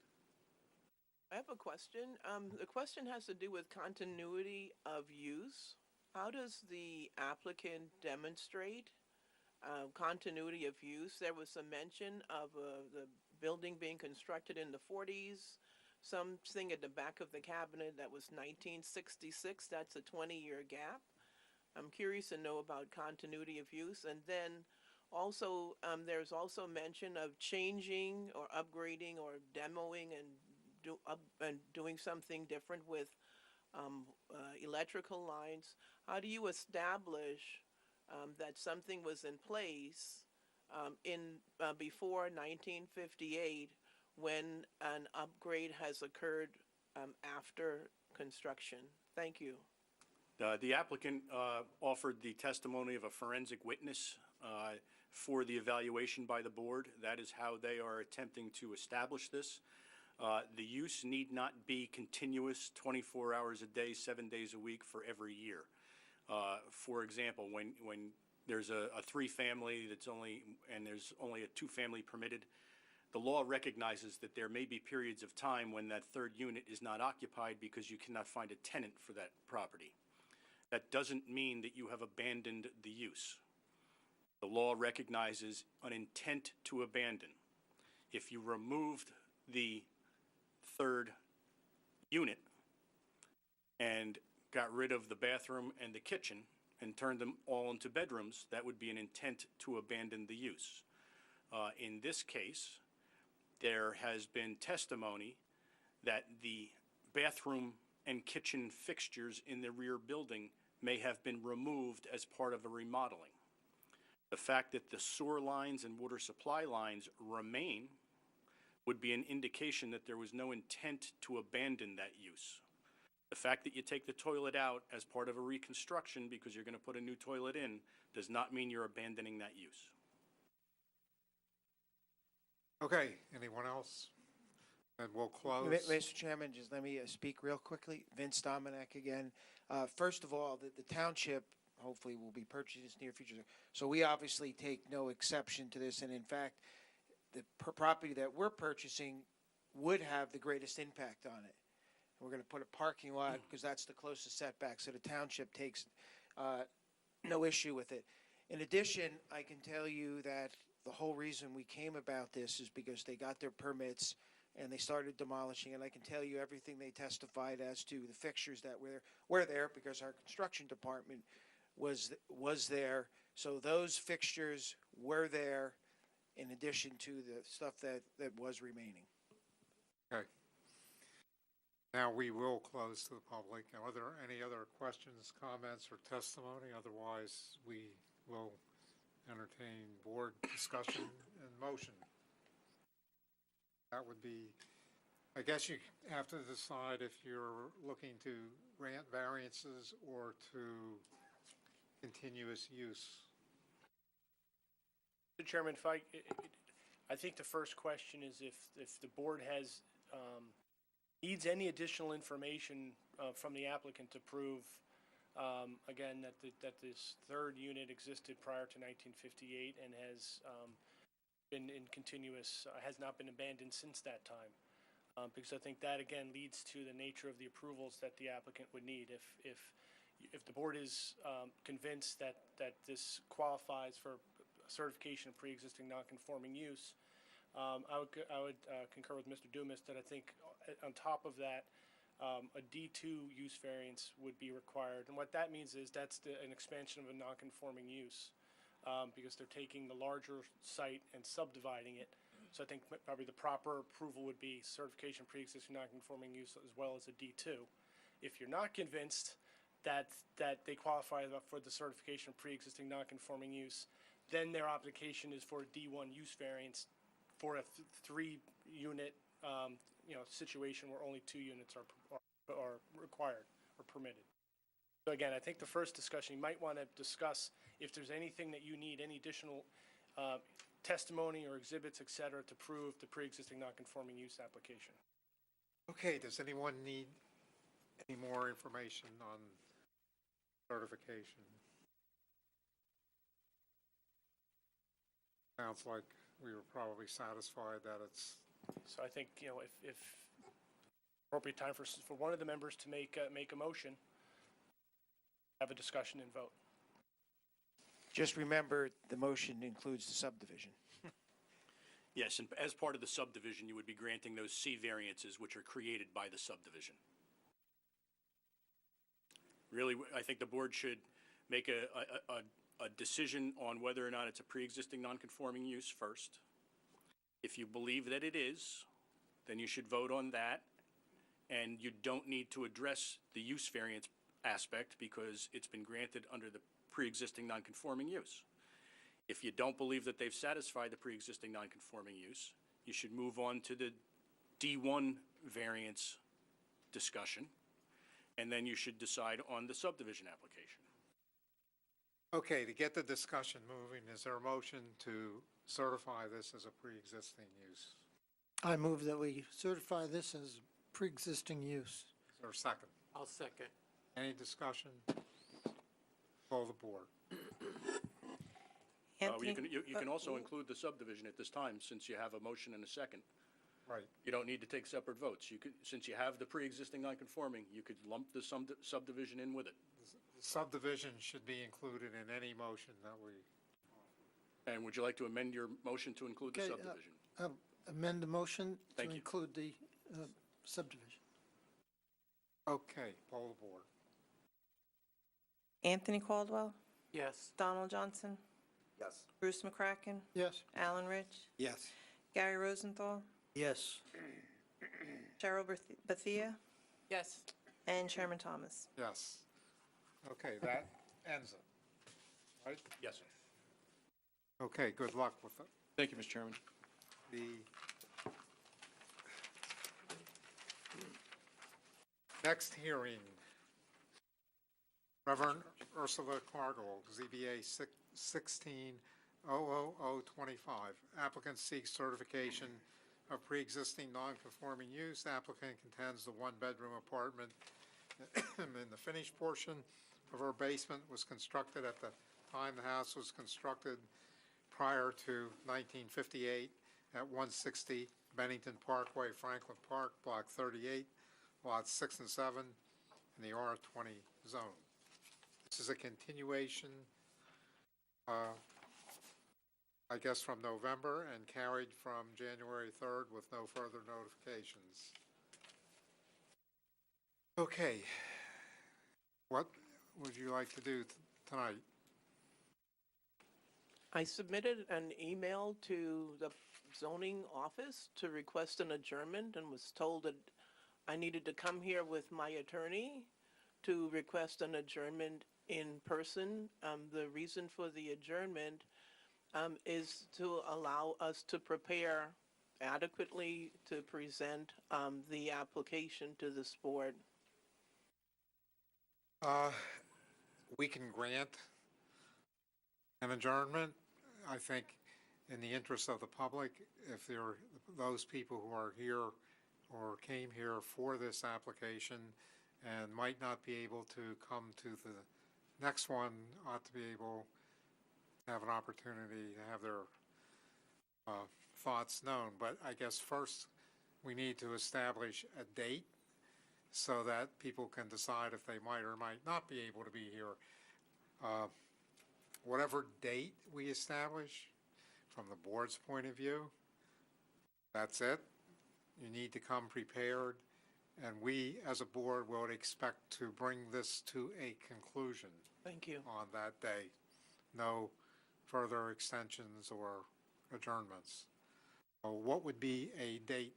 I have a question. The question has to do with continuity of use. How does the applicant demonstrate continuity of use? There was a mention of the building being constructed in the 40s, something at the back of the cabinet that was 1966. That's a 20-year gap. I'm curious to know about continuity of use. And then also, there's also mention of changing or upgrading or demoing and doing something different with electrical lines. How do you establish that something was in place before 1958 when an upgrade has occurred after construction? Thank you. The applicant offered the testimony of a forensic witness for the evaluation by the board. That is how they are attempting to establish this. The use need not be continuous 24 hours a day, 7 days a week for every year. For example, when there's a three-family and there's only a two-family permitted, the law recognizes that there may be periods of time when that third unit is not occupied because you cannot find a tenant for that property. That doesn't mean that you have abandoned the use. The law recognizes an intent to abandon. If you removed the third unit and got rid of the bathroom and the kitchen and turned them all into bedrooms, that would be an intent to abandon the use. In this case, there has been testimony that the bathroom and kitchen fixtures in the rear building may have been removed as part of a remodeling. The fact that the sewer lines and water supply lines remain would be an indication that there was no intent to abandon that use. The fact that you take the toilet out as part of a reconstruction because you're going to put a new toilet in does not mean you're abandoning that use. Okay, anyone else? And we'll close. Mr. Chairman, just let me speak real quickly. Vince Dominic again. First of all, the township hopefully will be purchased in the near future. So we obviously take no exception to this. And in fact, the property that we're purchasing would have the greatest impact on it. We're going to put a parking lot because that's the closest setback. So the township takes no issue with it. In addition, I can tell you that the whole reason we came about this is because they got their permits and they started demolishing. And I can tell you everything they testified as to the fixtures that were there because our construction department was there. So those fixtures were there in addition to the stuff that was remaining. Okay. Now we will close to the public. Are there any other questions, comments, or testimony? Otherwise, we will entertain board discussion and motion. That would be, I guess you have to decide if you're looking to grant variances or to continuous use. Mr. Chairman, if I think the first question is if the board has needs any additional information from the applicant to prove, again, that this third unit existed prior to 1958 and has been in continuous, has not been abandoned since that time. Because I think that, again, leads to the nature of the approvals that the applicant would need. If the board is convinced that this qualifies for certification of pre-existing non-conforming use, I would concur with Mr. Dumas that I think on top of that, a D2 use variance would be required. And what that means is that's an expansion of a non-conforming use because they're taking the larger site and subdividing it. So I think probably the proper approval would be certification pre-existing non-conforming use as well as a D2. If you're not convinced that they qualify for the certification of pre-existing non-conforming use, then their application is for a D1 use variance for a three-unit situation where only 2 units are required or permitted. So again, I think the first discussion, you might want to discuss if there's anything that you need, any additional testimony or exhibits, et cetera, to prove the pre-existing non-conforming use application. Okay, does anyone need any more information on certification? Sounds like we were probably satisfied that it's. So I think, if appropriate time for one of the members to make a motion, have a discussion and vote. Just remember, the motion includes the subdivision. Yes, and as part of the subdivision, you would be granting those C variances which are created by the subdivision. Really, I think the board should make a decision on whether or not it's a pre-existing non-conforming use first. If you believe that it is, then you should vote on that, and you don't need to address the use variance aspect because it's been granted under the pre-existing non-conforming use. If you don't believe that they've satisfied the pre-existing non-conforming use, you should move on to the D1 variance discussion, and then you should decide on the subdivision application. Okay, to get the discussion moving, is there a motion to certify this as a pre-existing use? I move that we certify this as pre-existing use. Is there a second? I'll second. Any discussion? Call the board. Anthony? You can also include the subdivision at this time, since you have a motion and a second. Right. You don't need to take separate votes. You could, since you have the pre-existing non-conforming, you could lump the subdivision in with it. Subdivision should be included in any motion that we. And would you like to amend your motion to include the subdivision? Amend the motion to Thank you. include the subdivision. Okay, poll the board. Anthony Caldwell? Yes. Donald Johnson? Yes. Bruce McCracken? Yes. Alan Rich? Yes. Gary Rosenthal? Yes. Cheryl Bethia, Yes. and Chairman Thomas. Yes. Okay, that ends it, right? Yes, sir. Okay, good luck with it. Thank you, Mr. Chairman. The next hearing, Reverend Ursula Cargill, ZBA 16-00025. Applicant seeks certification of pre-existing non-conforming use. Applicant contends the one-bedroom apartment in the finished portion of her basement was constructed at the time the house was constructed prior to 1958 at 160 Bennington Parkway, Franklin Park, Block 38, Lots 6 and 7, in the R20 zone. This is a continuation, I guess, from November and carried from January 3rd with no further notifications. Okay. What would you like to do tonight? I submitted an email to the zoning office to request an adjournment and was told that I needed to come here with my attorney to request an adjournment in person. The reason for the adjournment is to allow us to prepare adequately to present the application to this board. We can grant an adjournment. I think in the interest of the public, if there are those people who are here or came here for this application and might not be able to come to the next one, ought to be able to have an opportunity to have their thoughts known. But I guess first we need to establish a date so that people can decide if they might or might not be able to be here. Whatever date we establish, from the board's point of view, that's it. You need to come prepared, and we, as a board, would expect to bring this to a conclusion. Thank you. On that day. No further extensions or adjournments. What would be a date?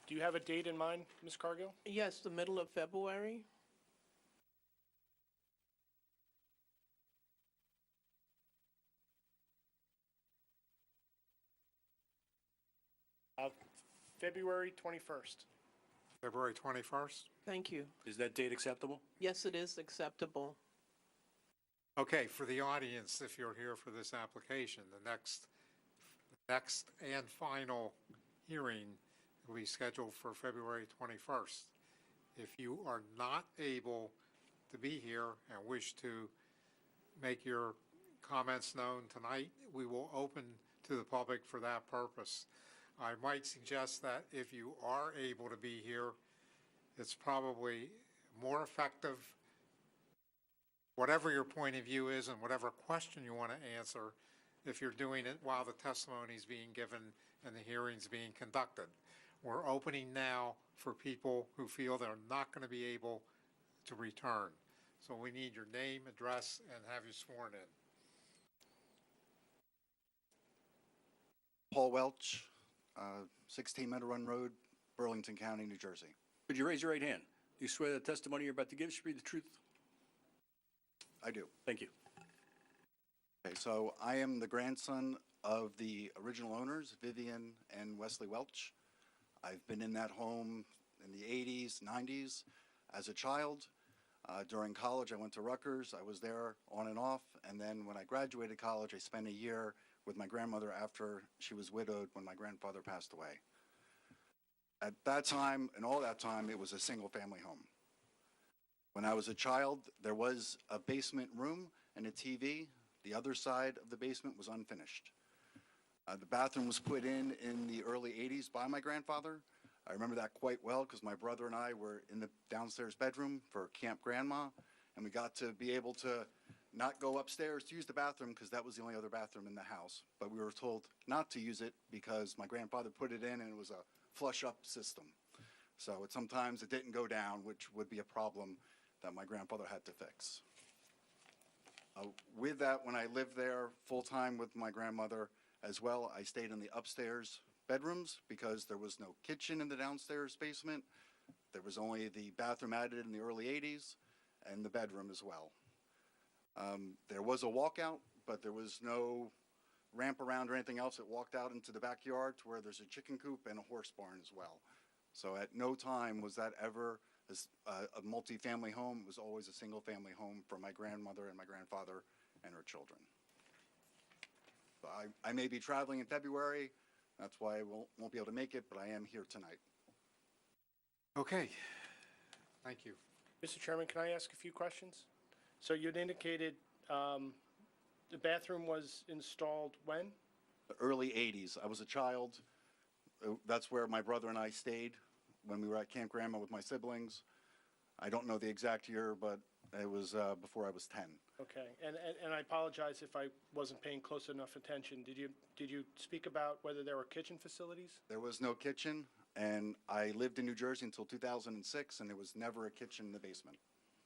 Do you have a date in mind, Ms. Cargill? Yes, the middle of February. February 21st. February 21st? Thank you. Is that date acceptable? Yes, it is acceptable. Okay, for the audience, if you're here for this application, the next and final hearing will be scheduled for February 21st. If you are not able to be here and wish to make your comments known tonight, we will open to the public for that purpose. I might suggest that if you are able to be here, it's probably more effective, whatever your point of view is and whatever question you want to answer, if you're doing it while the testimony is being given and the hearing's being conducted. We're opening now for people who feel they're not going to be able to return. So we need your name, address, and have you sworn in. Paul Welch, 16 Meadow Run Road, Burlington County, New Jersey. Could you raise your right hand? Do you swear the testimony you're about to give should be the truth? I do. Thank you. Okay, so I am the grandson of the original owners, Vivian and Wesley Welch. I've been in that home in the 80s, 90s as a child. During college, I went to Rutgers. I was there on and off. And then when I graduated college, I spent a year with my grandmother after she was widowed when my grandfather passed away. At that time, and all that time, it was a single-family home. When I was a child, there was a basement room and a TV. The other side of the basement was unfinished. The bathroom was put in the early 80s by my grandfather. I remember that quite well because my brother and I were in the downstairs bedroom for Camp Grandma, and we got to be able to not go upstairs to use the bathroom because that was the only other bathroom in the house. But we were told not to use it because my grandfather put it in and it was a flush-up system. So sometimes it didn't go down, which would be a problem that my grandfather had to fix. With that, when I lived there full-time with my grandmother, As well, I stayed in the upstairs bedrooms because there was no kitchen in the downstairs basement. There was only the bathroom added in the early 80s and the bedroom as well. There was a walkout, but there was no ramp around or anything else. It walked out into the backyard to where there's a chicken coop and a horse barn as well. So at no time was that ever a multi-family home. It was always a single-family home for my grandmother and my grandfather and her children. So I may be traveling in February. That's why I won't be able to make it, but I am here tonight. Okay, thank you. Mr. Chairman, can I ask a few questions? So you'd indicated the bathroom was installed when? The early 80s. I was a child. That's where my brother and I stayed when we were at Camp Grandma with my siblings. I don't know the exact year, but it was before I was 10. Okay, and I apologize if I wasn't paying close enough attention. Did you speak about whether there were kitchen facilities? There was no kitchen, and I lived in New Jersey until 2006, and there was never a kitchen in the basement.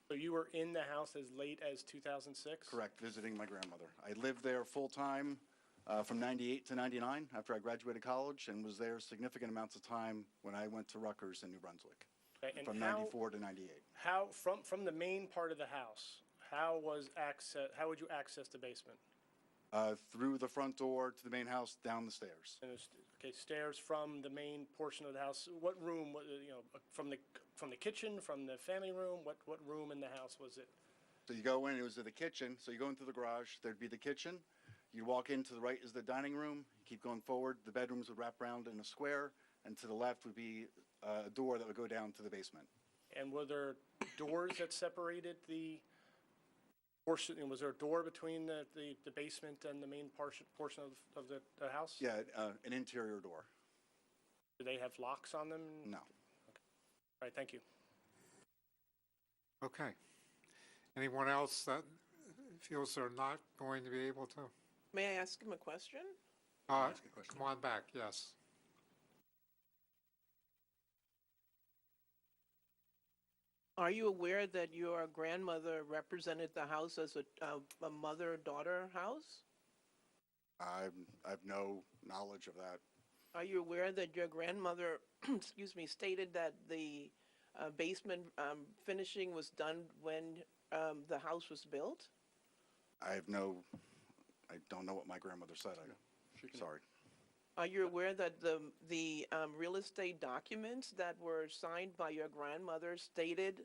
So you were in the house as late as 2006? Correct, visiting my grandmother. I lived there full-time from 98 to 99 after I graduated college, and was there significant amounts of time when I went to Rutgers in New Brunswick, Okay, and from 94 to 98. How, from the main part of the house, how would you access the basement? Through the front door to the main house, down the stairs. And okay, stairs from the main portion of the house. What room, from the kitchen, from the family room? What room in the house was it? So you go in, it was the kitchen, so you go into the garage, there'd be the kitchen. You walk in, to the right is the dining room. You keep going forward, the bedrooms would wrap around in a square, and to the left would be a door that would go down to the basement. And were there doors that separated the portion? Was there a door between the basement and the main portion of the house? Yeah, an interior door. Do they have locks on them? No. Okay. All right, thank you. Okay. Anyone else that feels they're not going to be able to? May I ask him a question? Come on back, yes. Are you aware that your grandmother represented the house as a mother-daughter house? I've no knowledge of that. Are you aware that your grandmother, excuse me, stated that the basement finishing was done when the house was built? I don't know what my grandmother said. Sorry. Are you aware that the real estate documents that were signed by your grandmother stated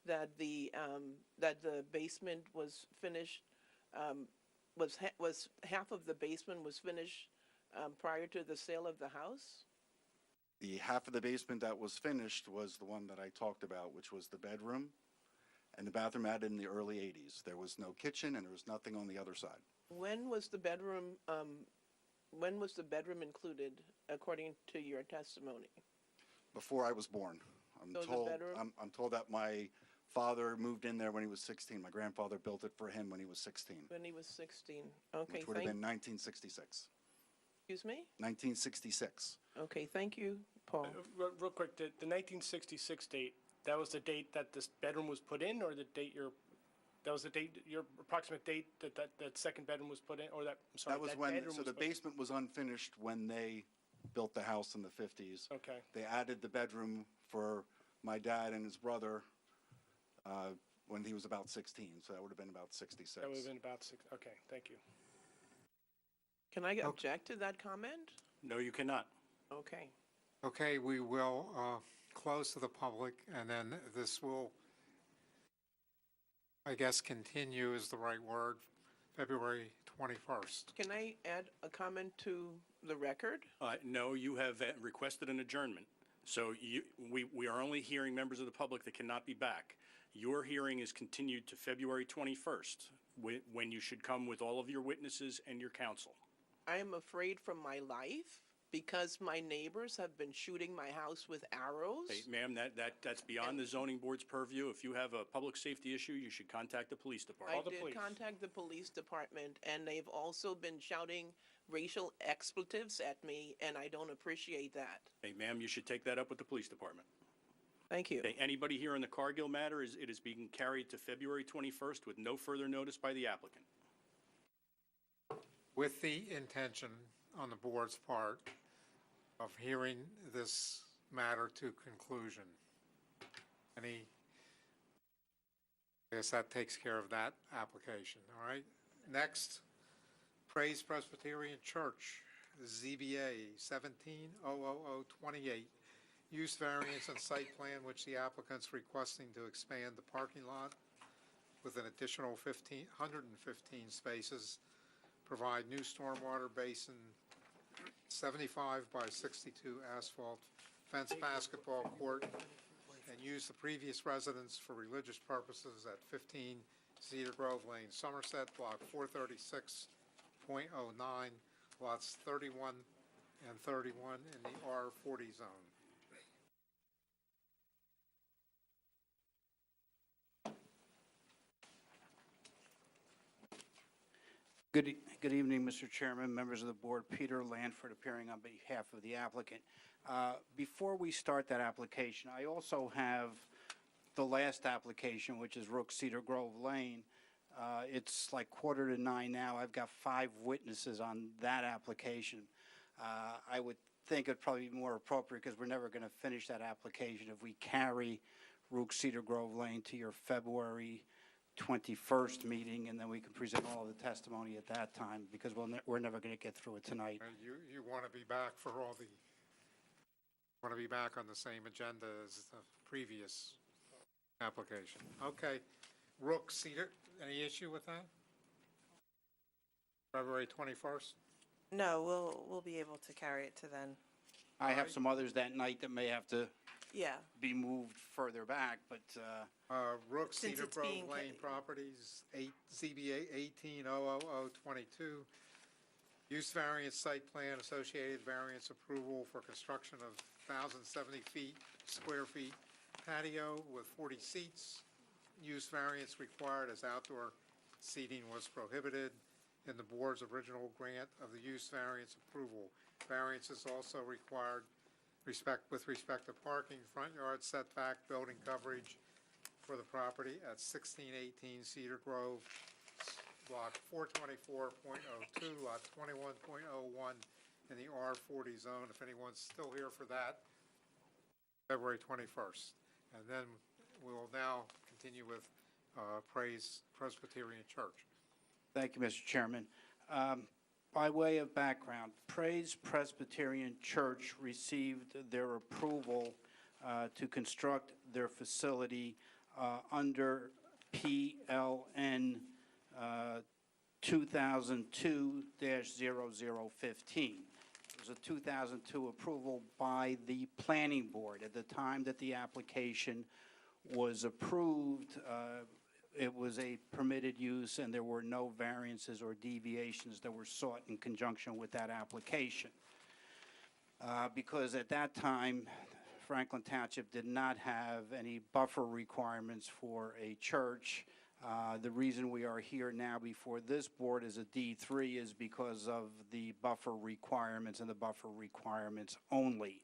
that the basement was finished, was half of the basement was finished prior to the sale of the house? The half of the basement that was finished was the one that I talked about, which was the bedroom and the bathroom added in the early 80s. There was no kitchen and there was nothing on the other side. When was the bedroom included, according to your testimony? Before I was born. So the bedroom? I'm told that my father moved in there when he was 16. My grandfather built it for him when he was 16. When he was 16. Okay, which would have been 1966. Excuse me? 1966. Okay, thank you, Paul. Real quick, the 1966 date, that was the date that this bedroom was put in, or the date that was the date, your approximate date that second bedroom was put in, or that, I'm sorry, That was that when, bedroom so was the put in? basement was unfinished when they built the house in the 50s. Okay. They added the bedroom for my dad and his brother when he was about 16, so that would have been about 66. That would have been about six, okay, thank you. Can I object to that comment? No, you cannot. Okay. Okay, we will close to the public, and then this will, I guess, continue is the right word, February 21st. Can I add a comment to the record? No, you have requested an adjournment. So we are only hearing members of the public that cannot be back. Your hearing is continued to February 21st, when you should come with all of your witnesses and your counsel. I am afraid for my life because my neighbors have been shooting my house with arrows. Hey, ma'am, that's beyond the zoning board's purview. If you have a public safety issue, you should contact the police department. I did contact the police department, and they've also been shouting racial expletives at me, and I don't appreciate that. Hey, ma'am, you should take that up with the police department. Thank you. Okay, anybody here in the Cargill matter, it is being carried to February 21st with no further notice by the applicant. With the intention on the board's part of hearing this matter to conclusion. I guess that takes care of that application, all right? Next, Praise Presbyterian Church, ZBA 17-00028, use variance and site plan which the applicant's requesting to expand the parking lot with an additional 115 spaces, provide new stormwater basin, 75 by 62 asphalt, fence basketball court, and use the previous residence for religious purposes at 15 Cedar Grove Lane, Somerset, block 436.09, lots 31 and 31 in the R40 zone. Good evening, Mr. Chairman, members of the board. Peter Lanford appearing on behalf of the applicant. Before we start that application, I also have the last application, which is Rook Cedar Grove Lane. It's like 8:45 now. I've got 5 witnesses on that application. I would think it'd probably be more appropriate, because we're never going to finish that application, if we carry Rook Cedar Grove Lane to your February 21st meeting, and then we can present all of the testimony at that time, because we're never going to get through it tonight. You want to be back for all the, want to be back on the same agenda as the previous application. Okay. Rook Cedar, any issue with that? February 21st? No, we'll be able to carry it to then. I have some others that night that may have to Yeah. be moved further back, but Rook Since Cedar it's Grove being Lane Properties, ZBA 18-00022. Use variance site plan, associated variance approval for construction of 1,070 square feet patio with 40 seats. Use variance required as outdoor seating was prohibited in the board's original grant of the use variance approval. Variance is also required with respect to parking, front yard setback, building coverage for the property at 1618 Cedar Grove, block 424.02, lot 21.01 in the R40 zone. If anyone's still here for that, February 21st. And then we will now continue with Praise Presbyterian Church. thank you, Mr. Chairman. By way of background, Praise Presbyterian Church received their approval to construct their facility under PLN 2002-0015. It was a 2002 approval by the planning board. At the time that the application was approved, it was a permitted use, and there were no variances or deviations that were sought in conjunction with that application. Because at that time, Franklin Township did not have any buffer requirements for a church. The reason we are here now before this board as a D3 is because of the buffer requirements and the buffer requirements only.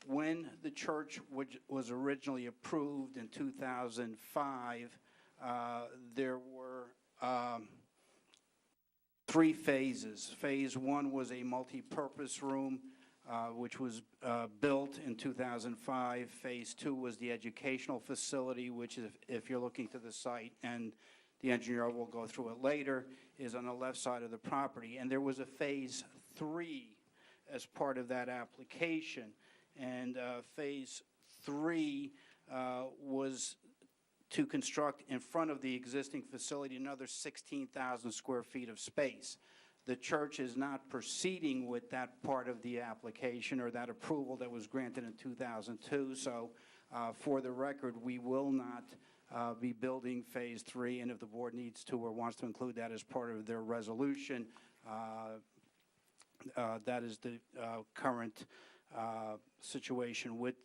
When the church was originally approved in 2005, there were 3 phases. Phase 1 was a multi-purpose room, which was built in 2005. Phase 2 was the educational facility, which is, if you're looking to the site, and the engineer will go through it later, is on the left side of the property. And there was a Phase 3 as part of that application. And Phase 3 was to construct in front of the existing facility another 16,000 square feet of space. The church is not proceeding with that part of the application or that approval that was granted in 2002. So for the record, we will not be building Phase 3, and if the board needs to or wants to include that as part of their resolution, that is the current situation with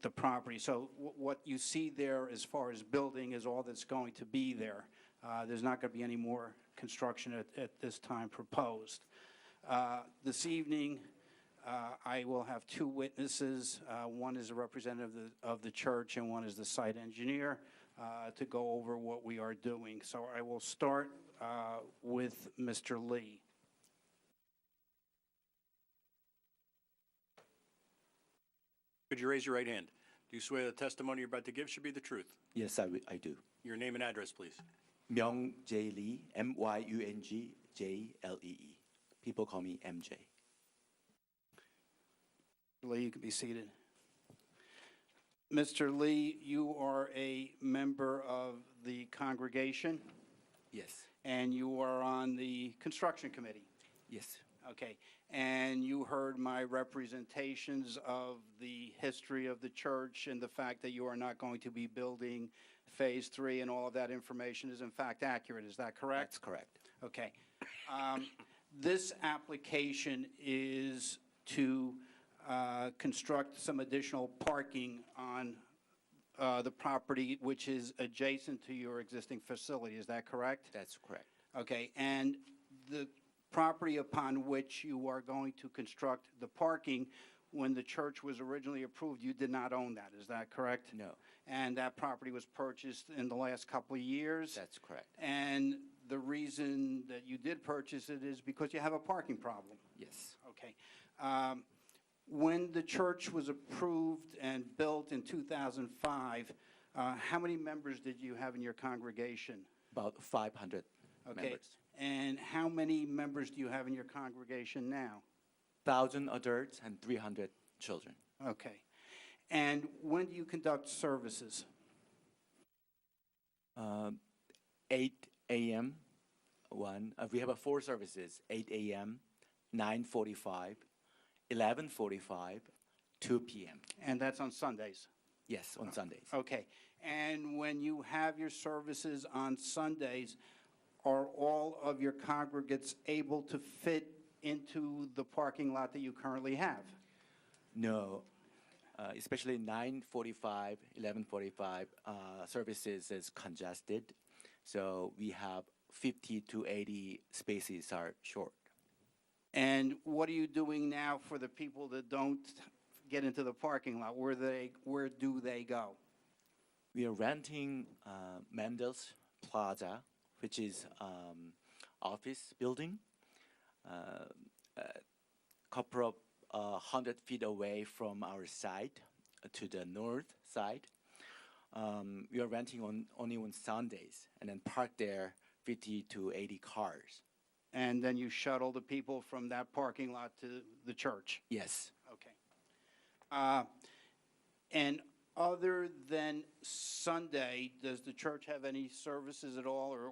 the property. So what you see there as far as building is all that's going to be there. There's not going to be any more construction at this time proposed. This evening, I will have 2 witnesses. One is a representative of the church and one is the site engineer to go over what we are doing. So I will start with Mr. Lee. Could you raise your right hand? Do you swear the testimony you're about to give should be the truth? Yes, I do. Your name and address, please. Myung J. Lee, Myung Jlee. People call me MJ. Lee, you can be seated. Mr. Lee, you are a member of the congregation, Yes, and you are on the construction committee. yes, Okay, and you heard my representations of the history of the church and the fact that you are not going to be building Phase 3, and all of that information is in fact accurate. Is that correct? that's correct. Okay. This application is to construct some additional parking on the property which is adjacent to your existing facility. Is that correct? That's correct. Okay, and the property upon which you are going to construct the parking, when the church was originally approved, you did not own that. Is that correct? No, And that property was purchased in the last couple of years? that's correct. And the reason that you did purchase it is because you have a parking problem? Yes. Okay. When the church was approved and built in 2005, how many members did you have in your congregation? About 500 Okay. members. And how many members do you have in your congregation now? 1,000 adults and 300 children. Okay. And when do you conduct services? 8 a.m. We have 4 services: 8 a.m., 9:45, 11:45, 2 p.m. And that's on Sundays? Yes, on Sundays. Okay. And when you have your services on Sundays, are all of your congregants able to fit into the parking lot that you currently have? No, especially 9:45, 11:45 services is congested, so we have 50 to 80 spaces are short. And what are you doing now for the people that don't get into the parking lot? Where do they go? We are renting Mendel's Plaza, which is office building, couple of 100 feet away from our site to the north side. We are renting only on Sundays and then park there 50 to 80 cars. And then you shuttle the people from that parking lot to the church? Yes. Okay. And other than Sunday, does the church have any services at all, or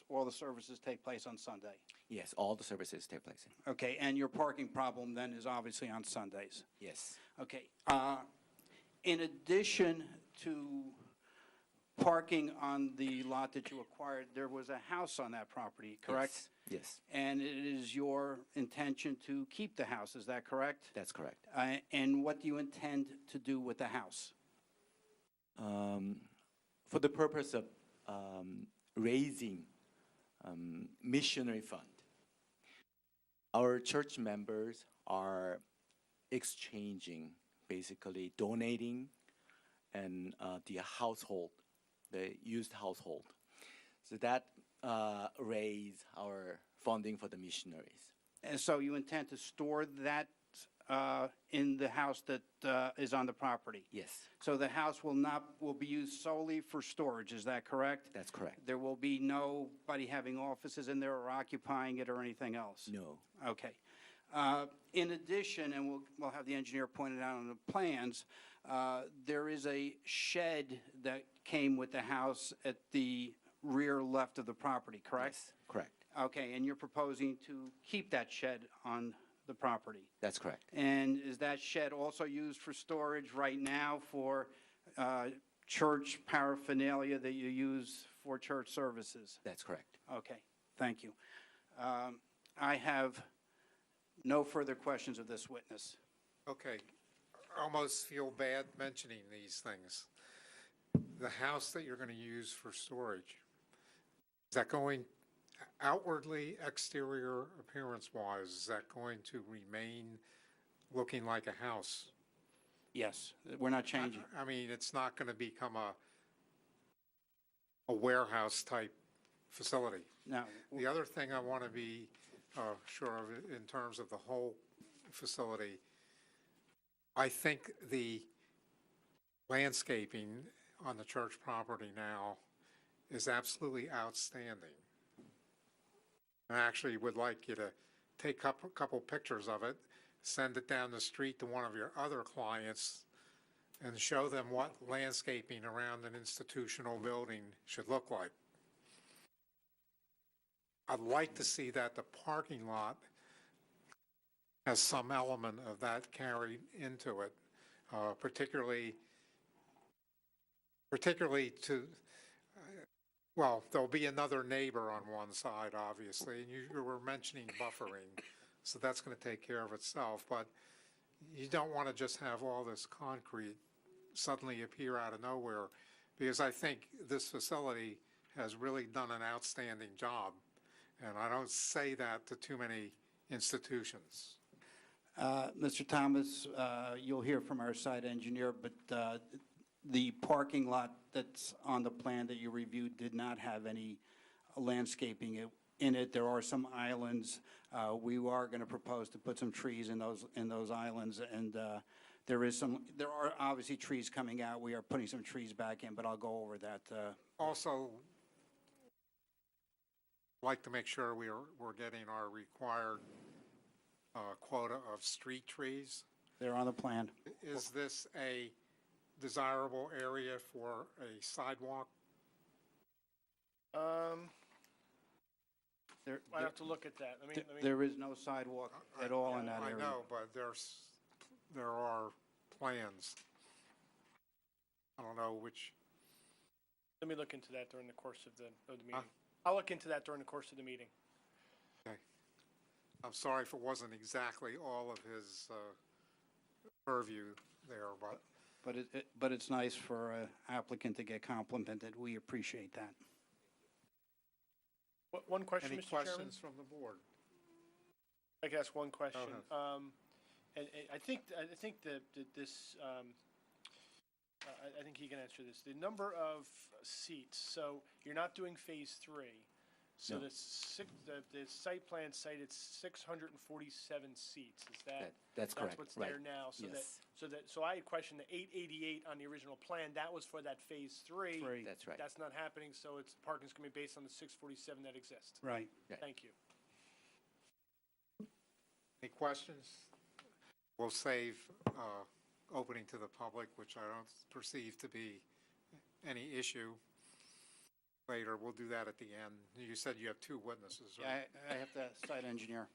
all the services take place on Sunday? Yes, all the services take place. Okay, and your parking problem then is obviously on Sundays? Yes. Okay. In addition to parking on the lot that you acquired, there was a house on that property, correct? Yes. And it is your intention to keep the house, is that correct? That's correct. And what do you intend to do with the house? For the purpose of raising missionary fund, our church members are exchanging, basically donating, and the household, the used household. So that raise our funding for the missionaries. And so you intend to store that in the house that is on the property? Yes. So the house will be used solely for storage, is that correct? That's correct. There will be nobody having offices in there or occupying it or anything else? No. Okay. In addition, and we'll have the engineer point it out on the plans, there is a shed that came with the house at the rear left of the property, correct? Yes, correct. Okay, and you're proposing to keep that shed on the property? That's correct. And is that shed also used for storage right now for church paraphernalia that you use for church services? That's correct. Okay, thank you. I have no further questions of this witness. Okay, I almost feel bad mentioning these things. The house that you're going to use for storage, is that going outwardly, exterior appearance-wise, is that going to remain looking like a house? Yes, we're not changing. I mean, it's not going to become a warehouse-type facility. No. The other thing I want to be sure of in terms of the whole facility, I think the landscaping on the church property now is absolutely outstanding. I actually would like you to take a couple pictures of it, send it down the street to one of your other clients, and show them what landscaping around an institutional building should look like. I'd like to see that the parking lot has some element of that carried into it, particularly to, well, there'll be another neighbor on one side, obviously, and you were mentioning buffering, so that's going to take care of itself, but you don't want to just have all this concrete suddenly appear out of nowhere, because I think this facility has really done an outstanding job, and I don't say that to too many institutions. Mr. Thomas, you'll hear from our site engineer, but the parking lot that's on the plan that you reviewed did not have any landscaping in it. There are some islands. We are going to propose to put some trees in those islands, and there are obviously trees coming out. We are putting some trees back in, but I'll go over that. Also, like to make sure we're getting our required quota of street trees. They're on the plan. Is this a desirable area for a sidewalk? I have to look at that. There is no sidewalk at all in that area. I know, but there are plans. I don't know which. Let me look into that during the course of the meeting. I'll look into that during the course of the meeting. Okay. I'm sorry if it wasn't exactly all of his purview there, But it's nice for an applicant to get complimented. We appreciate that. One question, Any Mr. Chairman? questions from the board? I can ask one question. Go ahead. And I think that this, I think he can answer this. The number of seats, so you're not doing phase 3. So No. the site plan cited 647 seats. Is that? That's correct, That's what's right. there now. So Yes. so I had questioned the 888 on the original plan. That was for that phase 3. That's right. That's not happening. So parking's going to be based on the 647 that exist. Right. Yeah. Thank you. Any questions? We'll save opening to the public, which I don't perceive to be any issue. Later, we'll do that at the end. You said you have 2 witnesses, right? Yeah, I have the site engineer.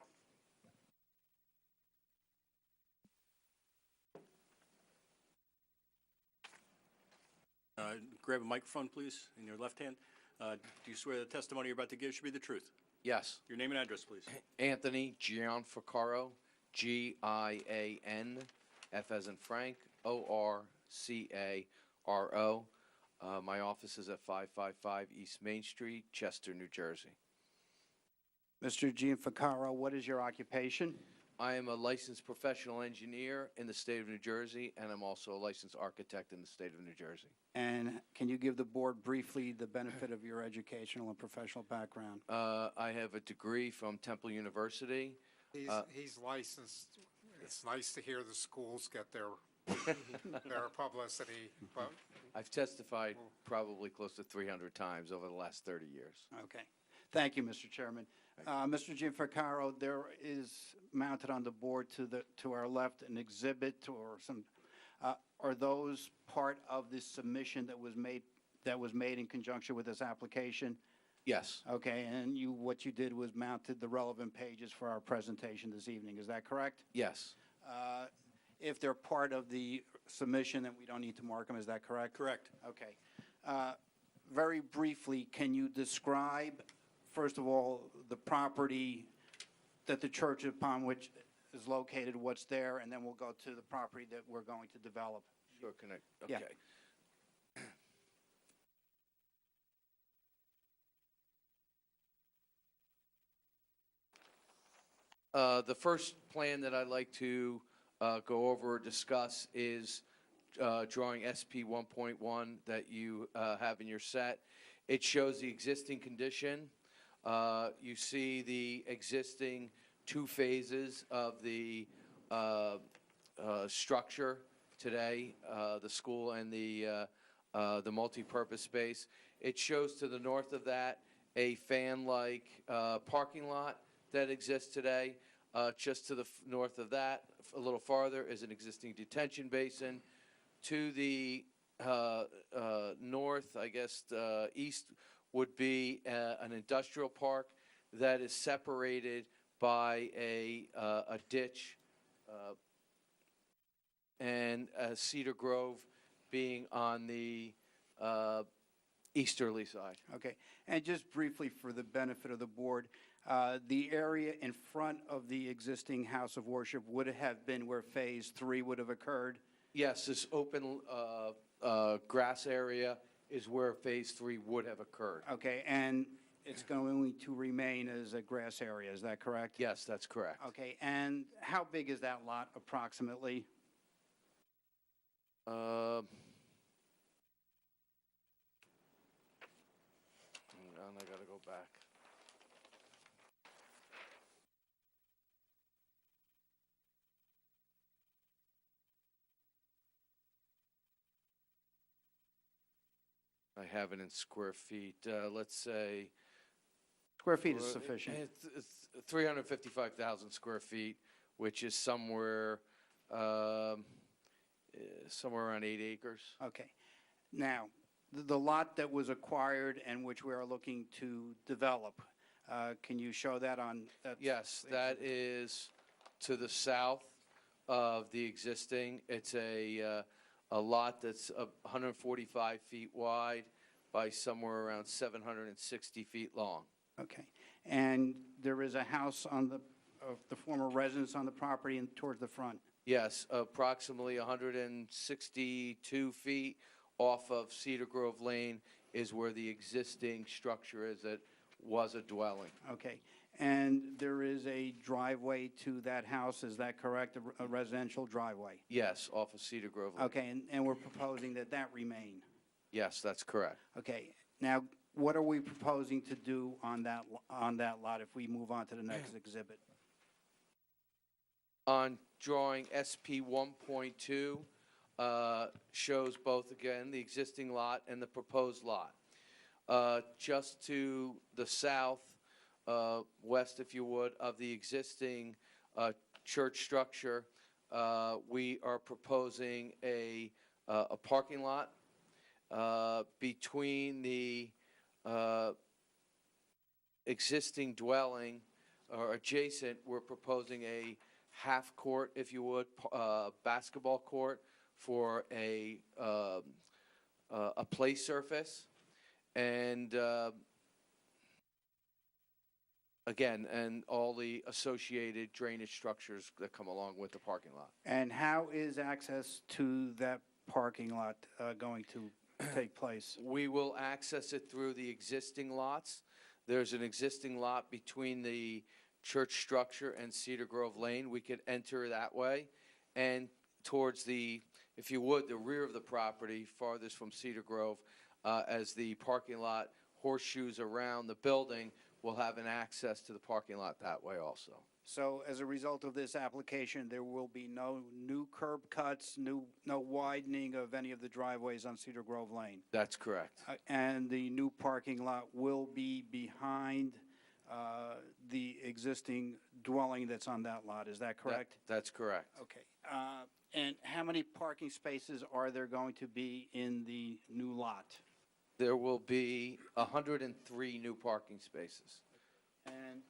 Grab a microphone, please, in your left hand. Do you swear the testimony you're about to give should be the truth? Yes. Your name and address, please. Anthony Gianfacaro, Gian, F as in Frank, Orcaro. My office is at 555 East Main Street, Chester, New Jersey. Mr. Gianfacaro, what is your occupation? I am a licensed professional engineer in the state of New Jersey, and I'm also a licensed architect in the state of New Jersey. And can you give the board briefly the benefit of your educational and professional background? I have a degree from Temple University. He's licensed. It's nice to hear the schools get their publicity, but I've testified probably close to 300 times over the last 30 years. Okay. Thank you, Mr. Chairman. Mr. Gianfacaro, there is mounted on the board to our left an exhibit or some. Are those part of this submission that was made in conjunction with this application? Yes. Okay, and what you did was mounted the relevant pages for our presentation this evening. Is that correct? Yes. If they're part of the submission, then we don't need to mark them. Is that correct? Correct. Okay. Very briefly, can you describe, first of all, the property that the church upon which is located, what's there, and then we'll go to the property that we're going to develop? Sure, okay. Yeah. The first plan that I'd like to go over or discuss is drawing SP 1.1 that you have in your set. It shows the existing condition. You see the existing 2 phases of the structure. today, the school and the multipurpose space. It shows to the north of that a fan-like parking lot that exists today. Just to the north of that, a little farther, is an existing detention basin. To the north, I guess, east, would be an industrial park that is separated by a ditch, and Cedar Grove being on the easterly side. Okay, and just briefly for the benefit of the board, the area in front of the existing house of worship would have been where Phase 3 would have occurred? Yes, this open grass area is where Phase 3 would have occurred. Okay, and it's going to remain as a grass area, is that correct? Yes, that's correct. Okay, and how big is that lot approximately? Hang on, I gotta go back. I have it in square feet. Let's say. Square feet is sufficient. It's 355,000 square feet, which is somewhere around 8 acres. Okay. Now, the lot that was acquired and which we are looking to develop, can you show that on? Yes, that is to the south of the existing. It's a lot that's 145 feet wide by somewhere around 760 feet long. Okay. And there is a house on the former residence on the property and towards the front? Yes, approximately 162 feet off of Cedar Grove Lane is where the existing structure is that was a dwelling. Okay. And there is a driveway to that house, is that correct? A residential driveway? Yes, off of Cedar Grove Lane. Okay, and we're proposing that that remain? Yes, that's correct. Okay. Now, what are we proposing to do on that lot if we move on to the next exhibit? On drawing SP 1.2, shows both, again, the existing lot and the proposed lot. Just to the south, west, if you would, of the existing church structure, we are proposing a parking lot between the existing dwelling or adjacent. We're proposing a half court, if you would, basketball court for a play surface, and again, and all the associated drainage structures that come along with the parking lot. And how is access to that parking lot going to take place? We will access it through the existing lots. There's an existing lot between the church structure and Cedar Grove Lane. We could enter that way, and towards the, if you would, the rear of the property, farthest from Cedar Grove, as the parking lot horseshoes around the building, we'll have an access to the parking lot that way also. So as a result of this application, there will be no new curb cuts, no widening of any of the driveways on Cedar Grove Lane? That's correct. And the new parking lot will be behind the existing dwelling that's on that lot, is that correct? That's correct. Okay. And how many parking spaces are there going to be in the new lot? There will be 103 new parking spaces. And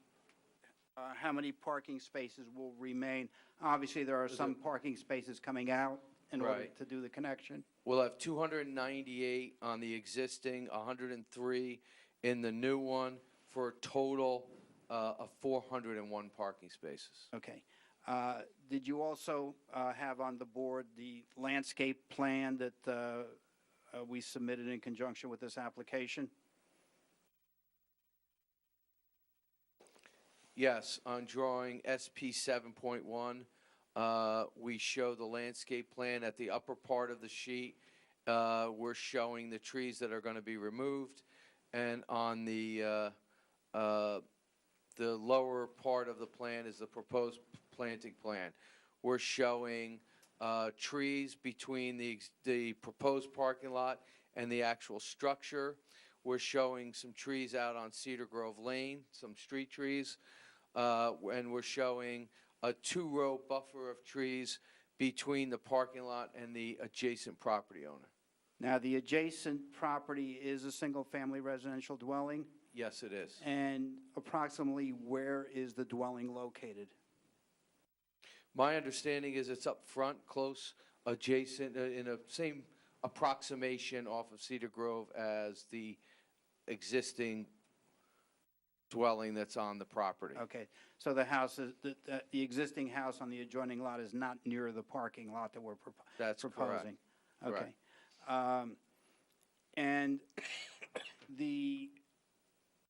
how many parking spaces will remain? Obviously, there are some parking spaces coming out in order Right. to do the connection. We'll have 298 on the existing, 103 in the new one, for a total of 401 parking spaces. Okay. Did you also have on the board the landscape plan that we submitted in conjunction with this application? Yes, on drawing SP 7.1, we show the landscape plan at the upper part of the sheet. We're showing the trees that are going to be removed, and on the lower part of the plan is the proposed planting plan. We're showing trees between the proposed parking lot and the actual structure. We're showing some trees out on Cedar Grove Lane, some street trees, and we're showing a 2-row buffer of trees between the parking lot and the adjacent property owner. Now, the adjacent property is a single-family residential dwelling, Yes, it is. and approximately where is the dwelling located? My understanding is it's up front, close, adjacent, in a same approximation off of Cedar Grove as the existing dwelling that's on the property. Okay, so the house is, the existing house on the adjoining lot is not near the parking lot that we're That's correct. proposing? Okay. Correct. And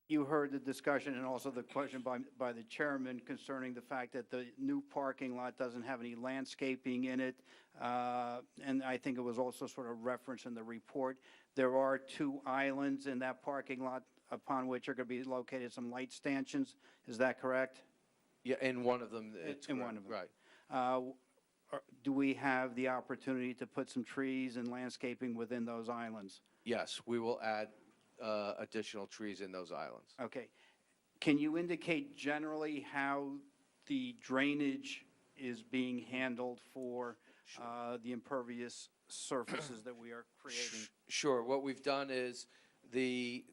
you heard the discussion and also the question by the chairman concerning the fact that the new parking lot doesn't have any landscaping in it. And I think it was also sort of referenced in the report. There are 2 islands in that parking lot upon which are going to be located some light stanchions. Is that correct? Yeah, in one of them, it's In correct. one of them. Right. Do we have the opportunity to put some trees and landscaping within those islands? Yes, we will add additional trees in those islands. Okay. Can you indicate generally how the drainage is being handled for the impervious surfaces that we are creating? Sure. What we've done is the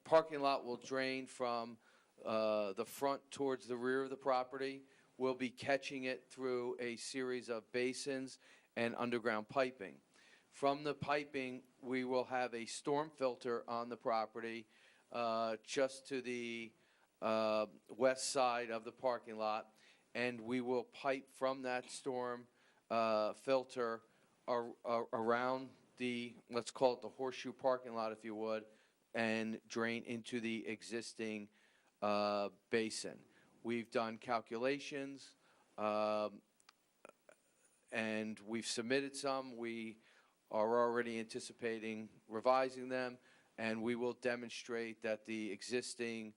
parking lot will drain from the front towards the rear of the property. We'll be catching it through a series of basins and underground piping. From the piping, we will have a storm filter on the property just to the west side of the parking lot, and we will pipe from that storm filter around the, let's call it the horseshoe parking lot, if you would, and drain into the existing basin. We've done calculations, and we've submitted some. We are already anticipating revising them, and we will demonstrate that the existing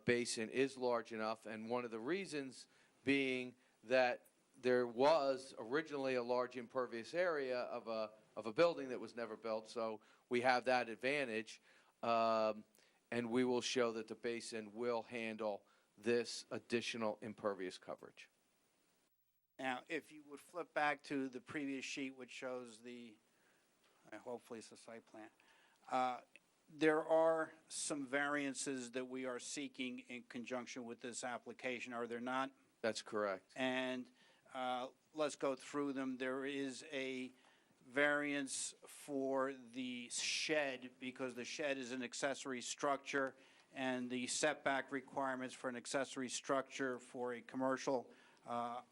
basin is large enough, and one of the reasons being that there was originally a large impervious area of a building that was never built, so we have that advantage, and we will show that the basin will handle this additional impervious coverage. Now, if you would flip back to the previous sheet, which shows hopefully it's the site plan, there are some variances that we are seeking in conjunction with this application, are there not? That's correct. And let's go through them. There is a variance for the shed because the shed is an accessory structure, and the setback requirements for an accessory structure for a commercial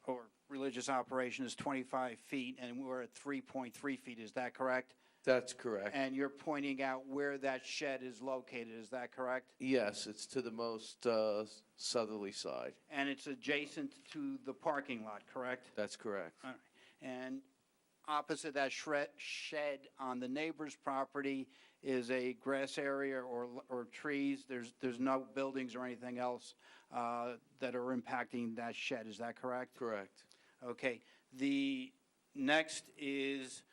or religious operation is 25 feet, and we're at 3.3 feet. Is that correct? That's correct. And you're pointing out where that shed is located. Is that correct? Yes, it's to the most southerly side. And it's adjacent to the parking lot, correct? That's correct. All right. And opposite that shed on the neighbor's property is a grass area or trees. There's no buildings or anything else that are impacting that shed. Is that correct? Correct. Okay. The next is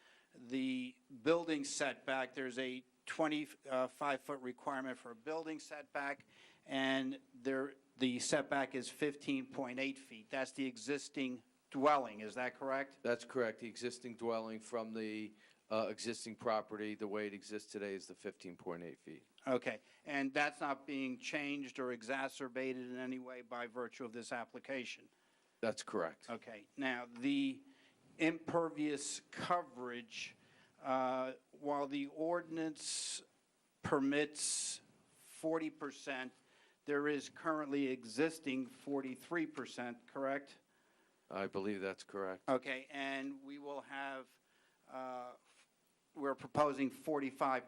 the building setback. There's a 25-foot requirement for a building setback, and the setback is 15.8 feet. That's the existing dwelling. Is that correct? That's correct. The existing dwelling from the existing property, the way it exists today, is the 15.8 feet. Okay. And that's not being changed or exacerbated in any way by virtue of this application? That's correct. Okay. Now, the impervious coverage, while the ordinance permits 40%, there is currently existing 43%, correct? I believe that's correct. Okay, and we will have, we're proposing 45%.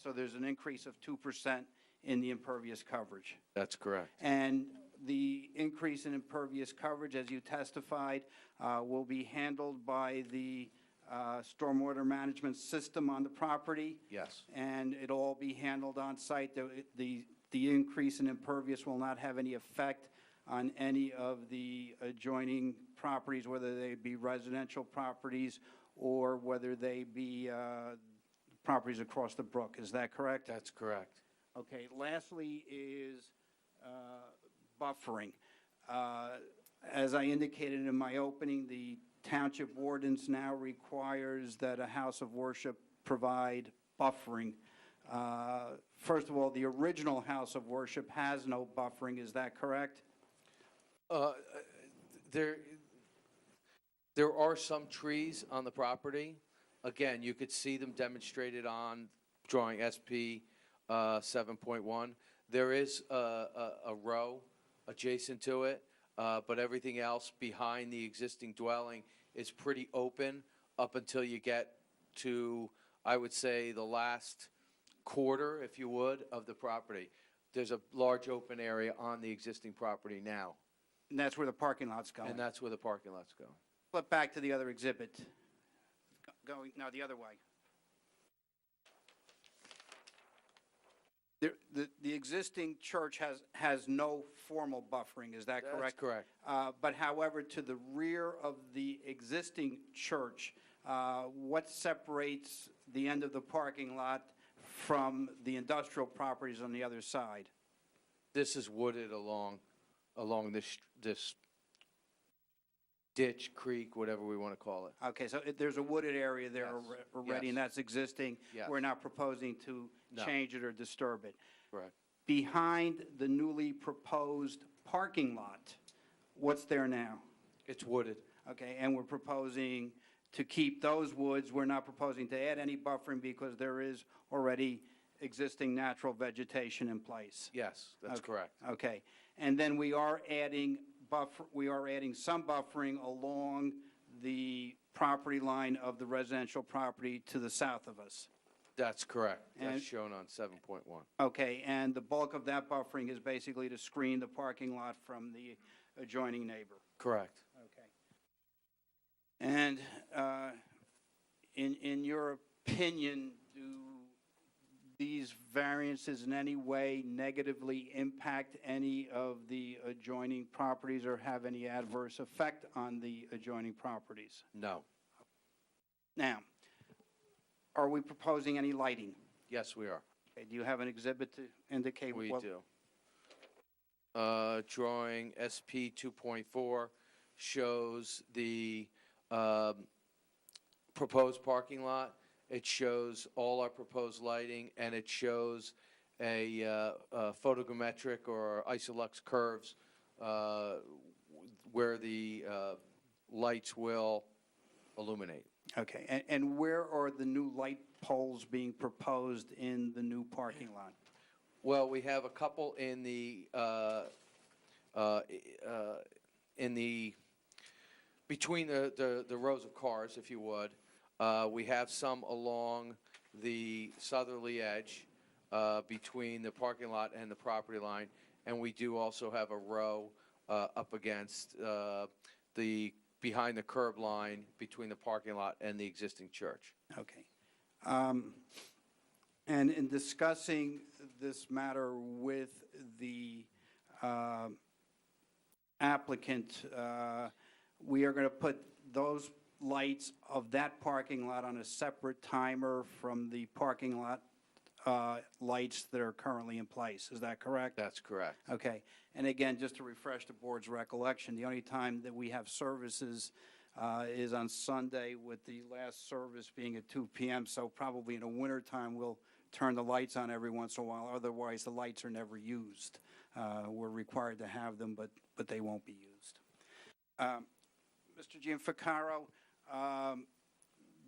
So there's an increase of 2% in the impervious coverage. That's correct. And the increase in impervious coverage, as you testified, will be handled by the stormwater management system on the property. Yes. And it'll all be handled on site. The increase in impervious will not have any effect on any of the adjoining properties, whether they be residential properties or whether they be properties across the brook. Is that correct? That's correct. Okay. Lastly is buffering. As I indicated in my opening, the township ordinance now requires that a house of worship provide buffering. First of all, the original house of worship has no buffering. Is that correct? There are some trees on the property. Again, you could see them demonstrated on drawing SP 7.1. There is a row adjacent to it, but everything else behind the existing dwelling is pretty open up until you get to, I would say, the last quarter, if you would, of the property. There's a large open area on the existing property now. And that's where the parking lot's going? And that's where the parking lots go. Flip back to the other exhibit. Going, no, the other way. The existing church has no formal buffering, is that correct? That's correct. But however, to the rear of the existing church, what separates the end of the parking lot from the industrial properties on the other side? This is wooded along this ditch, creek, whatever we want to call it. Okay, so there's a wooded area there already, and Yes. that's existing? Yes. We're not proposing to No. change it or disturb it? Correct. Behind the newly proposed parking lot, what's there now? It's wooded. Okay, and we're proposing to keep those woods. We're not proposing to add any buffering because there is already existing natural vegetation in place? Yes, that's Okay. correct. Okay, and then we are adding some buffering along the property line of the residential property to the south of us. That's correct. And- That's shown on 7.1. Okay, and the bulk of that buffering is basically to screen the parking lot from the adjoining neighbor. Correct. Okay. And in your opinion, do these variances in any way negatively impact any of the adjoining properties or have any adverse effect on the adjoining properties? No. Now, are we proposing any lighting? Yes, we are. Okay, do you have an exhibit to indicate? We what- do. Drawing SP 2.4 shows the proposed parking lot. It shows all our proposed lighting, and it shows a photogrammetric or isolux curves where the lights will illuminate. Okay, and where are the new light poles being proposed in the new parking lot? Well, we have a couple in the between the rows of cars, if you would. We have some along the southerly edge between the parking lot and the property line, and we do also have a row up against behind the curb line between the parking lot and the existing church. Okay. And in discussing this matter with the applicant, we are going to put those lights of that parking lot on a separate timer from the parking lot lights that are currently in place. Is that correct? That's correct. Okay. And again, just to refresh the board's recollection, the only time that we have services is on Sunday, with the last service being at 2 p.m. So probably in the wintertime, we'll turn the lights on every once in a while. Otherwise, the lights are never used. We're required to have them, but they won't be used. Mr. Gianfacaro,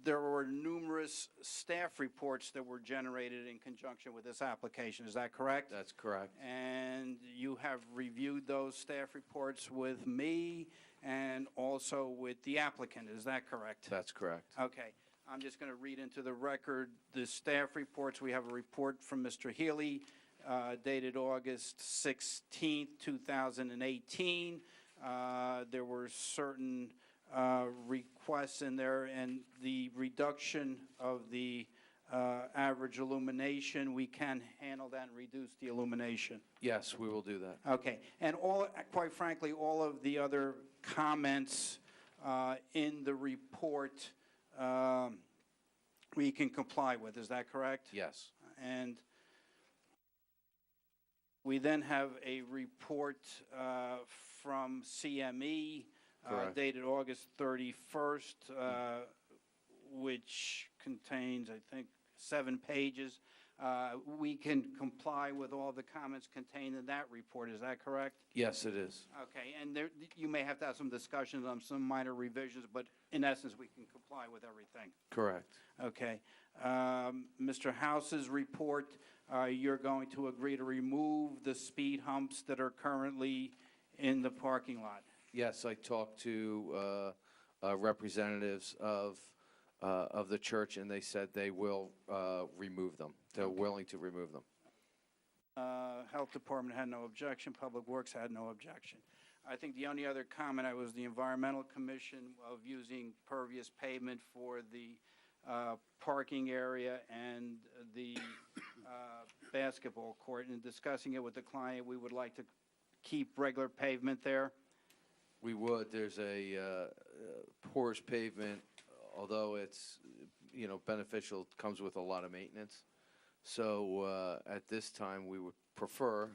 there were numerous staff reports that were generated in conjunction with this application. Is that correct? That's correct. And you have reviewed those staff reports with me and also with the applicant. Is that correct? That's correct. Okay. I'm just going to read into the record the staff reports. We have a report from Mr. Healy dated August 16th, 2018. There were certain requests in there, and the reduction of the average illumination, we can handle that and reduce the illumination. Yes, we will do that. Okay, and quite frankly, all of the other comments in the report, we can comply with, is that correct? Yes. And we then have a report from CME Correct. dated August 31st, which contains, I think, 7 pages. We can comply with all the comments contained in that report, is that correct? Yes, it is. Okay, and there, you may have to have some discussions on some minor revisions, but in essence, we can comply with everything. Correct. Okay. Mr. House's report, you're going to agree to remove the speed humps that are currently in the parking lot? Yes, I talked to representatives of the church, and they said they will remove them. They're willing to remove them. Health Department had no objection. Public Works had no objection. I think the only other comment was the Environmental Commission of using pervious pavement for the parking area and the basketball court. And discussing it with the client, we would like to keep regular pavement there. We would. There's a porous pavement, although it's, beneficial, comes with a lot of maintenance. So at this time, we would prefer,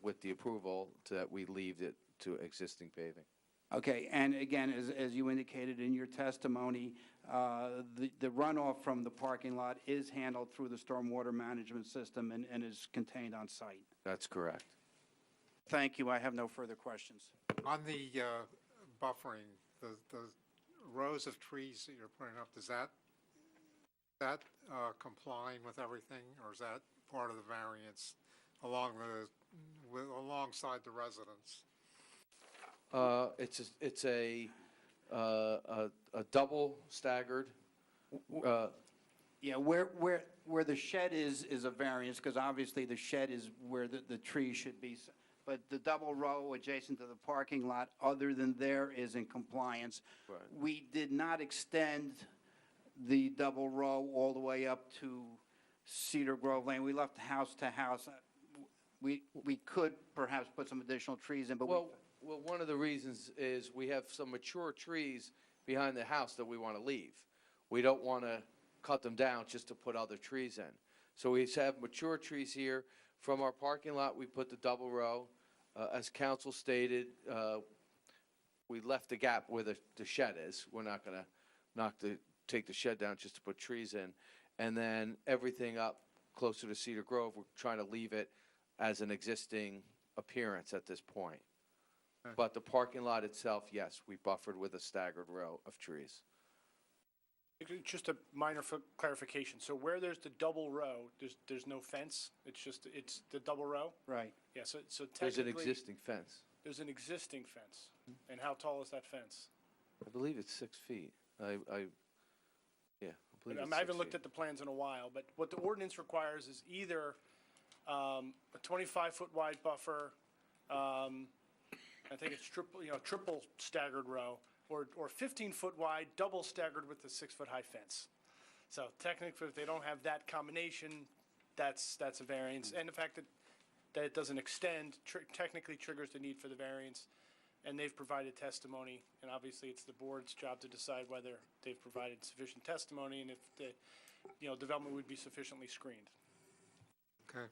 with the approval, that we leave it to existing paving. Okay, and again, as you indicated in your testimony, the runoff from the parking lot is handled through the stormwater management system and is contained on site. That's correct. Thank you. I have no further questions. On the buffering, the rows of trees that you're putting up, does that complying with everything, or is that part of the variance alongside the residence? It's a double staggered. Yeah, where the shed is a variance, because obviously the shed is where the tree should be. But the double row adjacent to the parking lot, other than there, is in compliance. Right. We did not extend the double row all the way up to Cedar Grove Lane. We left house to house. We could perhaps put some additional trees in, but Well, one of the reasons is we have some mature trees behind the house that we want to leave. We don't want to cut them down just to put other trees in. So we have mature trees here. From our parking lot, we put the double row. As council stated, we left the gap where the shed is. We're not going to take the shed down just to put trees in. And then everything up closer to Cedar Grove, we're trying to leave it as an existing appearance at this point. Okay. But the parking lot itself, yes, we buffered with a staggered row of trees. Just a minor clarification. So where there's the double row, there's no fence? It's the double row? right. Yeah, so There's an technically. existing fence. There's an existing fence. And how tall is that fence? I believe it's 6 feet. I believe it's I haven't 6 looked feet. at the plans in a while, but what the ordinance requires is either a 25-foot wide buffer, I think it's triple staggered row, or 15-foot wide, double staggered with a 6-foot high fence. So technically, if they don't have that combination, that's a variance. And the fact that it doesn't extend technically triggers the need for the variance. And they've provided testimony, and obviously it's the board's job to decide whether they've provided sufficient testimony and if the, development would be sufficiently screened. Okay.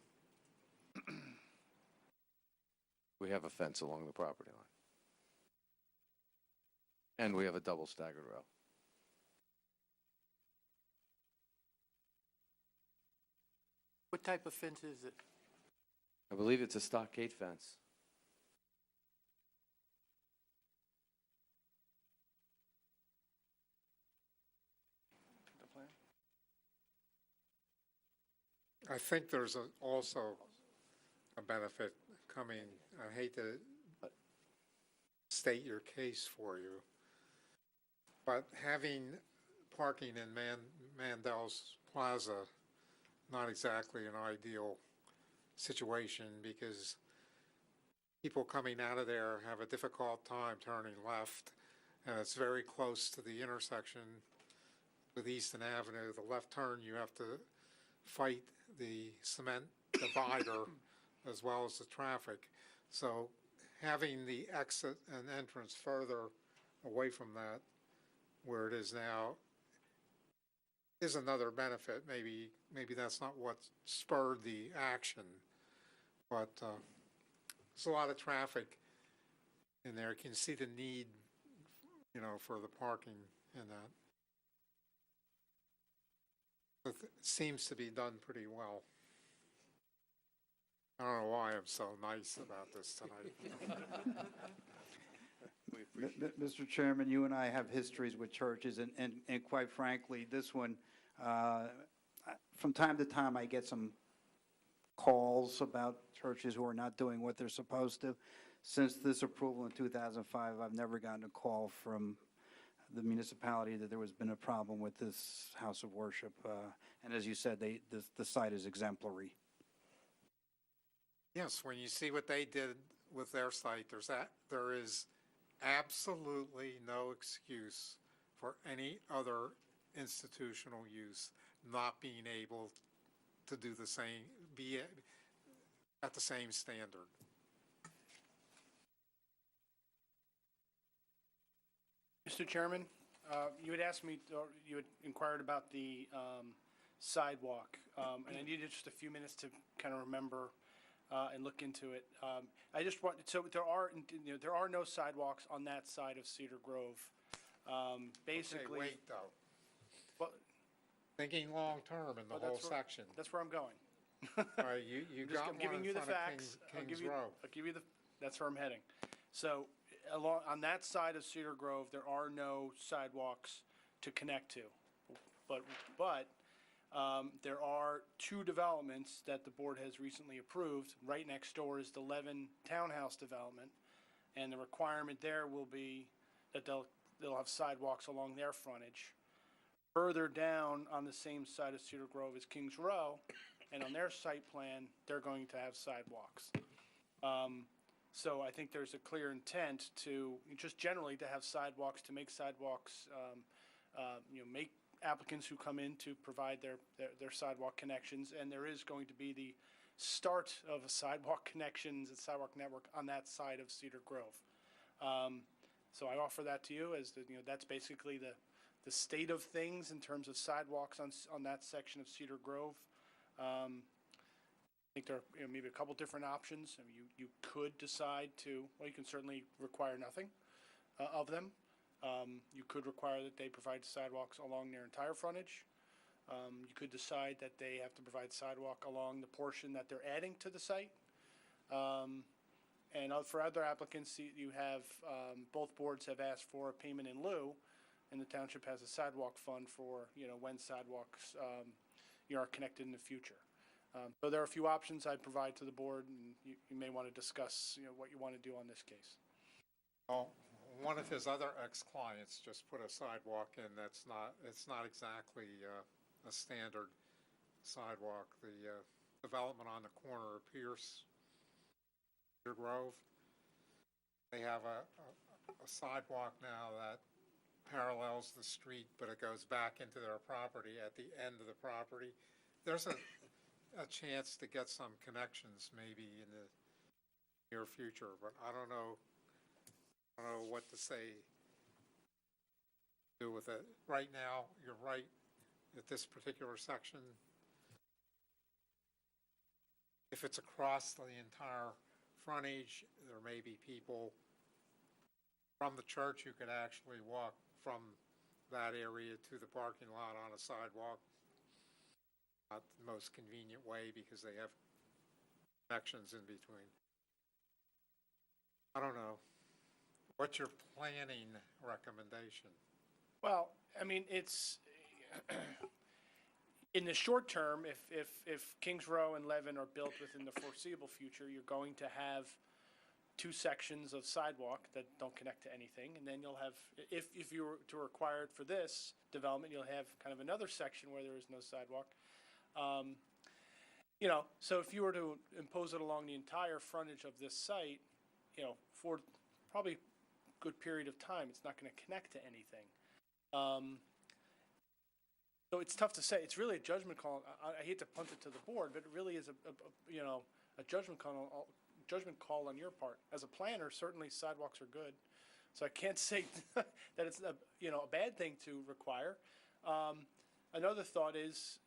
We have a fence along the property line. And we have a double staggered row. What type of fence is it? I believe it's a stockade fence. The plan? I think there's also a benefit coming. I hate to state your case for you, but having parking in Mandel's Plaza, not exactly an ideal situation, because people coming out of there have a difficult time turning left, and it's very close to the intersection with Easton Avenue, the left turn, you have to fight the cement divider as well as the traffic. So having the exit and entrance further away from that, where it is now, is another benefit. Maybe that's not what spurred the action, but there's a lot of traffic in there. You can see the need, for the parking in that. It seems to be done pretty well. I don't know why I'm so nice about this tonight. Mr. Chairman, you and I have histories with churches, and quite frankly, this one, from time to time, I get some calls about churches who are not doing what they're supposed to. Since this approval in 2005, I've never gotten a call from the municipality that there has been a problem with this house of worship. And as you said, the site is exemplary. Yes, when you see what they did with their site, there is absolutely no excuse for any other institutional use not being able to do the same, be at the same standard. Mr. Chairman, you had asked me, or you had inquired about the sidewalk, and I needed just a few minutes to kind of remember and look into it. I just want, so there are no sidewalks on that side of Cedar Grove. Basically. Okay, wait though. Well, thinking long term in the whole section. That's where I'm going. All right, you got one giving in you the front of facts. Kings Row. I'll give you that's where I'm heading. So on that side of Cedar Grove, there are no sidewalks to connect to. But there are two developments that the board has recently approved. Right next door is the Levin Townhouse development, and the requirement there will be that they'll have sidewalks along their frontage. Further down on the same side of Cedar Grove is Kings Row, and on their site plan, they're going to have sidewalks. So I think there's a clear intent to, just generally, to have sidewalks, to make sidewalks, make applicants who come in to provide their sidewalk connections, and there is going to be the start of a sidewalk connections and sidewalk network on that side of Cedar Grove. So I offer that to you as that's basically the state of things in terms of sidewalks on that section of Cedar Grove. I think there are maybe a couple different options. I mean, you could decide to, well, you can certainly require nothing of them. You could require that they provide sidewalks along their entire frontage. You could decide that they have to provide sidewalk along the portion that they're adding to the site. And for other applicants, you have, both boards have asked for a payment in lieu, and the township has a sidewalk fund for, when sidewalks, are connected in the future. So there are a few options I'd provide to the board, and you may want to discuss, what you want to do on this case. Well, one of his other ex-clients just put a sidewalk in it's not exactly a standard sidewalk. The development on the corner of Pierce, Cedar Grove, they have a sidewalk now that parallels the street, but it goes back into their property at the end of the property. There's a chance to get some connections maybe in the near future, but I don't know what to say, do with it. Right now, you're right, at this particular section, if it's across the entire frontage, there may be people from the church who could actually walk from that area to the parking lot on a sidewalk. Not the most convenient way because they have connections in between. I don't know. What's your planning recommendation? Well, I mean, it's in the short term, if Kings Row and Levin are built within the foreseeable future, you're going to have two sections of sidewalk that don't connect to anything, and then you'll have, if you were to require it for this development, you'll have kind of another section where there is no sidewalk. So if you were to impose it along the entire frontage of this site, for probably a good period of time, it's not going to connect to anything. So it's tough to say. It's really a judgment call. I hate to punt it to the board, but it really is a judgment call on your part. As a planner, certainly sidewalks are good. So I can't say that it's a bad thing to require. Another thought is,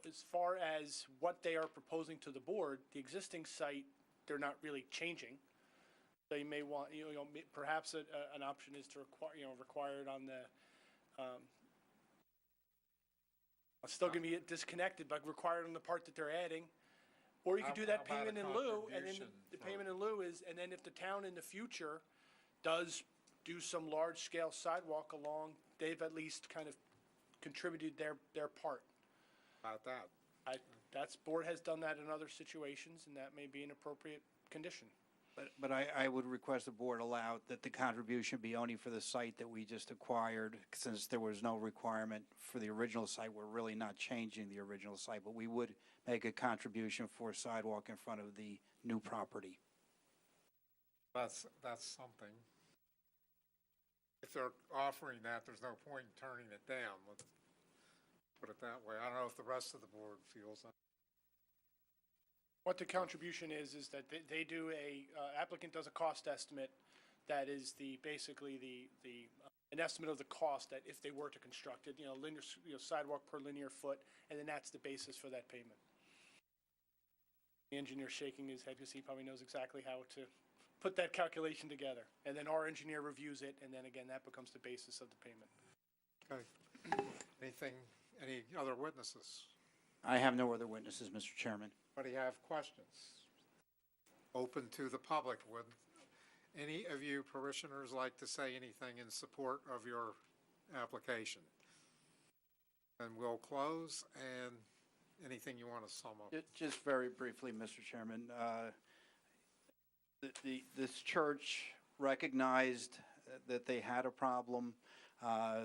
as far as what they are proposing to the board, the existing site, they're not really changing. So you may want, perhaps an option is to require it on the, it's still going to be disconnected, but required on the part that they're adding. Or you could do that How about a payment in lieu, and then contribution the from- payment in lieu is, and then if the town in the future does do some large-scale sidewalk along, they've at least kind of contributed their part. About that. That's, board has done that in other situations, and that may be an appropriate condition. But I would request the board allow that the contribution be only for the site that we just acquired, since there was no requirement for the original site. We're really not changing the original site, but we would make a contribution for sidewalk in front of the new property. That's something. If they're offering that, there's no point in turning it down. Let's put it that way. I don't know if the rest of the board feels that. What the contribution is that they do applicant does a cost estimate that is basically an estimate of the cost that if they were to construct it, linear, sidewalk per linear foot, and then that's the basis for that payment. The engineer shaking his head because he probably knows exactly how to put that calculation together. And then our engineer reviews it, and then again, that becomes the basis of the payment. Okay. Any other witnesses? I have no other witnesses, Mr. Chairman. Anybody have questions? Open to the public. Would any of you parishioners like to say anything in support of your application? And we'll close, and anything you want to sum up? Just very briefly, Mr. Chairman. This church recognized that they had a problem.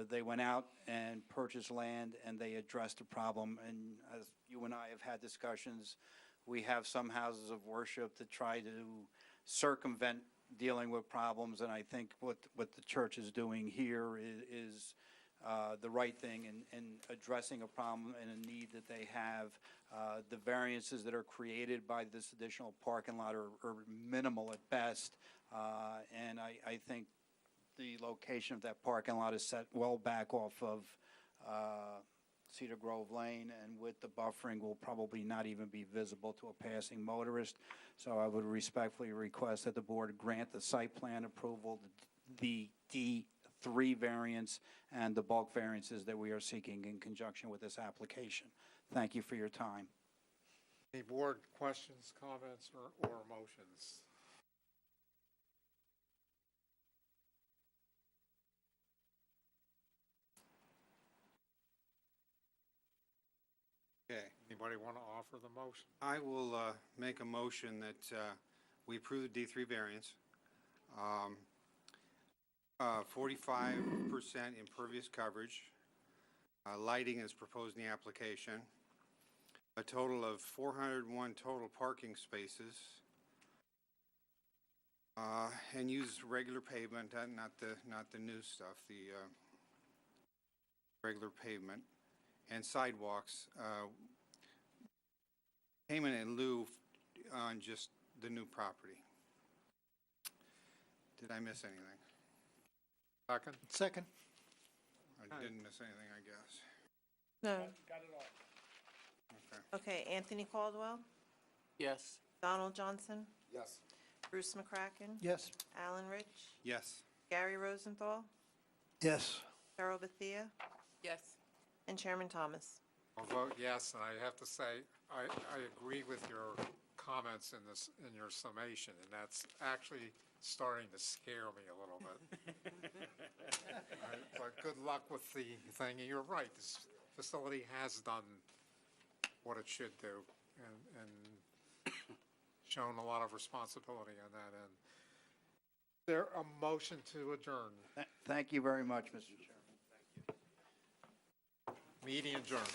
They went out and purchased land, and they addressed the problem. And as you and I have had discussions, we have some houses of worship that try to circumvent dealing with problems, and I think what the church is doing here is the right thing in addressing a problem and a need that they have. The variances that are created by this additional parking lot are minimal at best, and I think the location of that parking lot is set well back off of Cedar Grove Lane, and with the buffering will probably not even be visible to a passing motorist. So I would respectfully request that the board grant the site plan approval, the D3 variance, and the bulk variances that we are seeking in conjunction with this application. Thank you for your time. Any board questions, comments, or motions? Okay. Anybody want to offer the motion? I will make a motion that we approve the D3 variance. 45% impervious coverage. Lighting is proposed in the application. A total of 401 total parking spaces. And use regular pavement, not the new stuff, the regular pavement. And sidewalks, payment in lieu on just the new property. Did I miss anything? Second? Second. I didn't miss anything, I guess. No. Got it all. Okay, Anthony Caldwell, Yes. Donald Johnson, Yes. Bruce McCracken. Yes. Alan Rich, Yes. Gary Rosenthal, Yes. Cheryl Bethia, Yes. and Chairman Thomas. I'll vote yes, and I have to say, I agree with your comments in your summation, and that's actually starting to scare me a little bit. But good luck with the thing, and you're right, this facility has done what it should do, and shown a lot of responsibility on that end. Is there a motion to adjourn? Thank you very much, Mr. Chairman. Meeting adjourned.